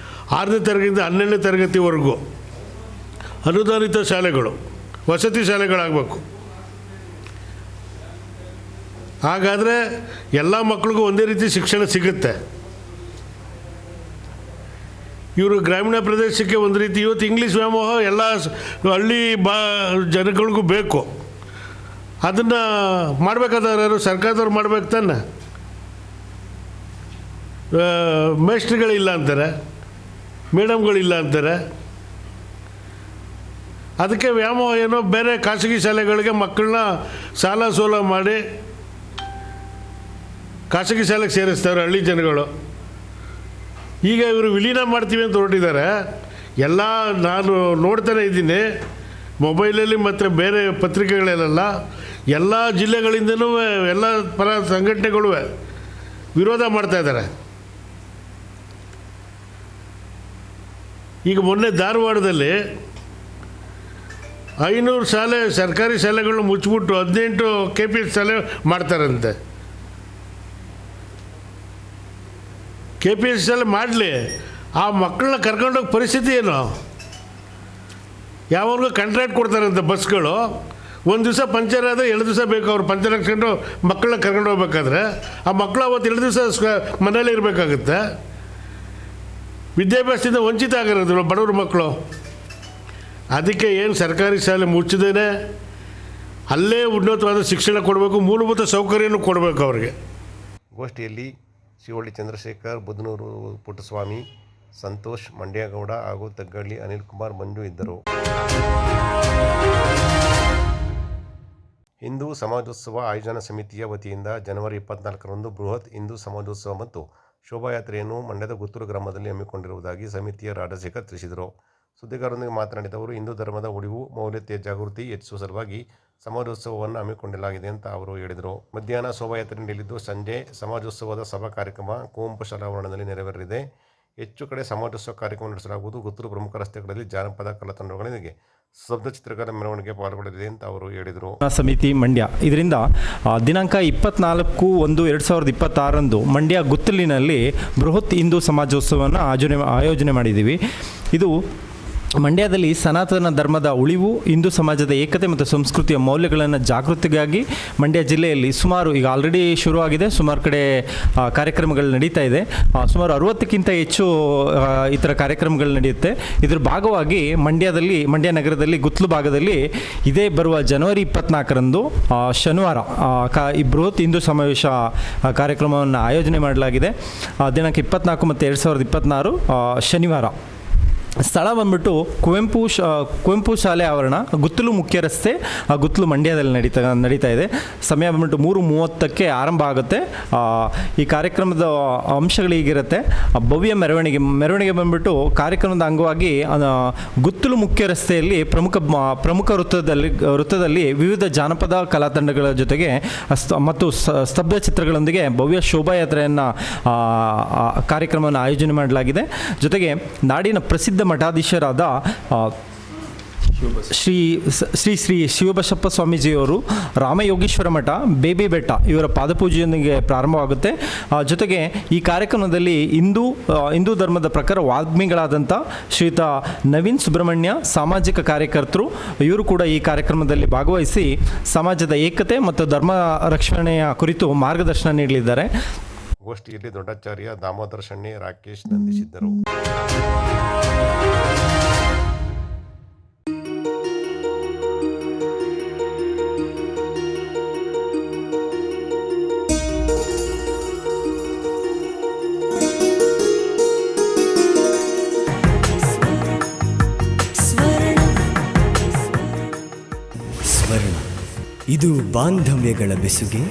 6ನೇ ತರಗತಿಯಿಂದ 12ನೇ ತರಗತಿವರೆಗೂ ಅನುದಾನಿತ ಶಾಲೆಗಳು, ವಸತಿ ಶಾಲೆಗಳಾಗಬೇಕು. ಹಾಗಾದರೆ ಎಲ್ಲ ಮಕ್ಕಳಿಗೂ ಒಂದೇ ರೀತಿ ಶಿಕ್ಷಣ ಸಿಗುತ್ತೆ. ಇವರು ಗ್ರಾಮೀಣ ಪ್ರದೇಶಕ್ಕೆ ಒಂದು ರೀತಿ, ಇವತ್ತು ಇಂಗ್ಲೀಷ್ ವ್ಯಾಮೋಹ ಎಲ್ಲ ಹಳ್ಳಿ ಜನಗಳಿಗೂ ಬೇಕು. ಅದನ್ನು ಮಾಡಬೇಕಾದವ್ರು ಯಾರು? ಸರ್ಕಾರದವ್ರು ಮಾಡ್ಬೇಕು ತಾನೆ. ಮೇಸ್ಟ್ರುಗಳಿಲ್ಲ ಅಂತಾರೆ, ಮೇಡಮ್ಗಳಿಲ್ಲ ಅಂತಾರೆ. ಅದಕ್ಕೆ ವ್ಯಾಮೋಹ ಏನೋ ಬೇರೆ ಖಾಸಗಿ ಶಾಲೆಗಳಿಗೆ ಮಕ್ಕಳನ್ನ ಸಾಲ ಸೋಲ ಮಾಡಿ ಖಾಸಗಿ ಶಾಲೆಗೆ ಸೇರಿಸ್ತಾರೆ ಹಳ್ಳಿ ಜನಗಳು. ಈಗ ಇವರು ವಿಲೀನ ಮಾಡ್ತೀವಿ ಅಂತ ಹೊರಟಿದ್ದಾರೆ. ಎಲ್ಲ ನಾನು ನೋಡ್ತಾನೆ ಇದ್ದೀನಿ ಮೊಬೈಲಲ್ಲಿ ಮತ್ತು ಬೇರೆ ಪತ್ರಿಕೆಗಳಲ್ಲೆಲ್ಲ. ಎಲ್ಲ ಜಿಲ್ಲೆಗಳಿಂದನೂ ಎಲ್ಲ ಪರ ಸಂಘಟನೆಗಳು ವಿರೋಧ ಮಾಡ್ತಾಯಿದ್ದಾರೆ. ಈಗ ಮೊನ್ನೆ ಧಾರವಾಡದಲ್ಲಿ 500 ಶಾಲೆ, ಸರ್ಕಾರಿ ಶಾಲೆಗಳನ್ನ ಮುಚ್ಚಿಬಿಟ್ಟು 18 KPS ಶಾಲೆ ಮಾಡ್ತಾರಂತೆ. KPS ಶಾಲೆ ಮಾಡಲಿ, ಆ ಮಕ್ಕಳನ್ನ ಕರ್ಕೊಂಡೋಗಿ ಪರಿಸ್ಥಿತಿ ಏನು? ಯಾವಾಗಲೂ ಕಾಂಟ್ರಾಕ್ಟ್ ಕೊಡ್ತಾರಂತೆ ಬಸ್ಗಳು. ಒಂದು ದಿವಸ ಪಂಚರ್ ಆದರೆ 2 ದಿವಸ ಬೇಕು ಅವ್ರು ಪಂಚರ್ ಹಾಕ್ಸ್ಕೊಂಡು ಮಕ್ಕಳನ್ನ ಕರ್ಕೊಂಡು ಹೋಗ್ಬೇಕಾದ್ರೆ. ಆ ಮಕ್ಕಳು ಅವತ್ತು 2 ದಿವಸ ಮನೇಲಿ ಇರಬೇಕಾಗುತ್ತೆ. ವಿದ್ಯಾಭ್ಯಾಸದಿಂದ ವಂಚಿತ ಆಗಿರೋದು ಬಡವ್ರ ಮಕ್ಕಳು. ಅದಕ್ಕೆ ಏನು ಸರ್ಕಾರಿ ಶಾಲೆ ಮುಚ್ಚಿದೇನೆ ಅಲ್ಲೇ ಉನ್ನತವಾದ ಶಿಕ್ಷಣ ಕೊಡಬೇಕು, ಮೂಲಭೂತ ಸೌಕರ್ಯನೂ ಕೊಡಬೇಕು ಅವರಿಗೆ. ಗೋಷ್ಠಿಯಲ್ಲಿ ಶಿವಳ್ಳಿ ಚಂದ್ರಶೇಖರ್, ಬುದನೂರು ಪುಟ್ಟಸ್ವಾಮಿ, ಸಂತೋಷ್, ಮಂಡ್ಯಗೌಡ ಹಾಗೂ ತಗ್ಗಳ್ಳಿ ಅನಿಲ್ ಕುಮಾರ್ ಮಂಜು ಇದ್ದರು. ಹಿಂದೂ ಸಮಾಜೋತ್ಸವ ಆಯೋಜನಾ ಸಮಿತಿಯ ವತಿಯಿಂದ ಜನವರಿ 24ರಂದು ಬೃಹತ್ ಹಿಂದೂ ಸಮಾಜೋತ್ಸವ ಮತ್ತು ಶೋಭಾಯಾತ್ರೆಯನ್ನು ಮಂಡ್ಯದ ಗುತ್ತೂರು ಗ್ರಾಮದಲ್ಲಿ ಹಮ್ಮಿಕೊಂಡಿರುವುದಾಗಿ ಸಮಿತಿಯ ರಾಜಶೇಖರ್ ತಿಳಿಸಿದರು. ಸುದ್ದಿಗಾರರೊಂದಿಗೆ ಮಾತನಾಡಿದ ಅವರು, ಹಿಂದೂ ಧರ್ಮದ ಉಳಿವು, ಮೌಲ್ಯತೆ ಜಾಗೃತಿ ಹೆಚ್ಚಿಸುವ ಸಲುವಾಗಿ ಸಮಾಜೋತ್ಸವವನ್ನು ಹಮ್ಮಿಕೊಳ್ಳಲಾಗಿದೆ ಅಂತ ಅವರು ಹೇಳಿದರು. ಮಧ್ಯಾಹ್ನ ಶೋಭಾಯಾತ್ರೆ ನಡೆಯಲಿದ್ದು ಸಂಜೆ ಸಮಾಜೋತ್ಸವದ ಸಭಾ ಕಾರ್ಯಕ್ರಮ ಕುವೆಂಪು ಶಾಲಾ ಆವರಣದಲ್ಲಿ ನೆರವೇರಲಿದೆ. ಹೆಚ್ಚು ಕಡೆ ಸಮಾಜೋತ್ಸವ ಕಾರ್ಯಕ್ರಮ ನಡೆಸಲಾಗುವುದು. ಗುತ್ತೂರು ಪ್ರಮುಖ ರಸ್ತೆಗಳಲ್ಲಿ ಜಾನಪದ ಕಲಾತಂಡಗಳೊಂದಿಗೆ ಸ್ತಬ್ಧ ಚಿತ್ರಕಲಾ ಮೆರವಣಿಗೆ ಪಾಲ್ಗೊಳ್ಳಲಿದೆ ಅಂತ ಅವರು ಹೇಳಿದರು. ಸಮಿತಿ ಮಂಡ್ಯ ಇದರಿಂದ ದಿನಾಂಕ 24/1/2026 ಮಂಡ್ಯ ಗುತ್ತಲಿನಲ್ಲಿ ಬೃಹತ್ ಹಿಂದೂ ಸಮಾಜೋತ್ಸವವನ್ನು ಆಯೋಜನೆ ಮಾಡಿದ್ದೀವಿ. ಇದು ಮಂಡ್ಯದಲ್ಲಿ ಸನಾತನ ಧರ್ಮದ ಉಳಿವು, ಹಿಂದೂ ಸಮಾಜದ ಏಕತೆ ಮತ್ತು ಸಂಸ್ಕೃತಿಯ ಮೌಲ್ಯಗಳನ್ನು ಜಾಗೃತಿಗಾಗಿ ಮಂಡ್ಯ ಜಿಲ್ಲೆಯಲ್ಲಿ ಸುಮಾರು ಈಗ ಆಲ್ರೆಡಿ ಶುರುವಾಗಿದೆ, ಸುಮಾರು ಕಡೆ ಕಾರ್ಯಕ್ರಮಗಳು ನಡೀತಾ ಇದೆ. ಸುಮಾರು 60ಕ್ಕಿಂತ ಹೆಚ್ಚು ಈ ಥರ ಕಾರ್ಯಕ್ರಮಗಳು ನಡೆಯುತ್ತೆ. ಇದರ ಭಾಗವಾಗಿ ಮಂಡ್ಯ ನಗರದಲ್ಲಿ ಗುತ್ಲು ಭಾಗದಲ್ಲಿ ಇದೇ ಬರುವ ಜನವರಿ 24ರಂದು ಶನಿವಾರ ಈ ಬೃಹತ್ ಹಿಂದೂ ಸಮಾವೇಶ ಕಾರ್ಯಕ್ರಮವನ್ನು ಆಯೋಜನೆ ಮಾಡಲಾಗಿದೆ. ದಿನಾಂಕ 24 ಮತ್ತು 2026 ಶನಿವಾರ. ಸ್ಥಳ ಬಂದ್ಬಿಟ್ಟು ಕುವೆಂಪು ಶಾಲೆ ಆವರಣ, ಗುತ್ತಲು ಮುಖ್ಯ ರಸ್ತೆ, ಗುತ್ತಲು ಮಂಡ್ಯದಲ್ಲಿ ನಡೀತಾ ಇದೆ. ಸಮಯ ಬಂದ್ಬಿಟ್ಟು 3:30ಕ್ಕೆ ಆರಂಭ ಆಗುತ್ತೆ. ಈ ಕಾರ್ಯಕ್ರಮದ ಅಂಶಗಳು ಹೀಗಿರುತ್ತೆ. ಭವ್ಯ ಮೆರವಣಿಗೆ ಬಂದ್ಬಿಟ್ಟು ಕಾರ್ಯಕ್ರಮದ ಅಂಗವಾಗಿ ಗುತ್ತಲು ಮುಖ್ಯ ರಸ್ತೆಯಲ್ಲಿ ಪ್ರಮುಖ ವೃತ್ತದಲ್ಲಿ ವಿವಿಧ ಜಾನಪದ ಕಲಾತಂಡಗಳ ಜೊತೆಗೆ ಮತ್ತು ಸ್ತಬ್ಧ ಚಿತ್ರಗಳೊಂದಿಗೆ ಭವ್ಯ ಶೋಭಾಯಾತ್ರೆಯನ್ನು ಕಾರ್ಯಕ್ರಮವನ್ನು ಆಯೋಜನೆ ಮಾಡಲಾಗಿದೆ. ಜೊತೆಗೆ ನಾಡಿನ ಪ್ರಸಿದ್ಧ ಮಠಾಧೀಶರಾದ ಶ್ರೀ ಶಿವಬಸಪ್ಪ ಸ್ವಾಮೀಜಿಯವರು ರಾಮಯೋಗೀಶ್ವರ ಮಠ, ಬೇಬಿ ಬೆಟ್ಟ ಇವರ ಪಾದಪೂಜೆಯೊಂದಿಗೆ ಪ್ರಾರಂಭವಾಗುತ್ತೆ. ಜೊತೆಗೆ ಈ ಕಾರ್ಯಕ್ರಮದಲ್ಲಿ ಹಿಂದೂ ಧರ್ಮದ ಪ್ರಕಾರ ವಾಗ್ಮಿಗಳಾದಂಥ ಶ್ರೀಯುತ ನವೀನ್ ಸುಬ್ರಹ್ಮಣ್ಯ, ಸಾಮಾಜಿಕ ಕಾರ್ಯಕರ್ತರು, ಇವರು ಕೂಡ ಈ ಕಾರ್ಯಕ್ರಮದಲ್ಲಿ ಭಾಗವಹಿಸಿ ಸಮಾಜದ ಏಕತೆ ಮತ್ತು ಧರ್ಮ ರಕ್ಷಣೆಯ ಕುರಿತು ಮಾರ್ಗದರ್ಶನ ನೀಡಲಿದ್ದಾರೆ. ಗೋಷ್ಠಿಯಲ್ಲಿ ದೊಡ್ಡಾಚಾರ್ಯ ದಾಮೋದರ ಶೆಣ್ಣೆ, ರಾಕೇಶ್ ನಂದಿಸಿದ್ದರು. ಸ್ವರ್ಣ, ಇದು ಬಾಂಧವ್ಯಗಳ ಬೆಸುಗೆ.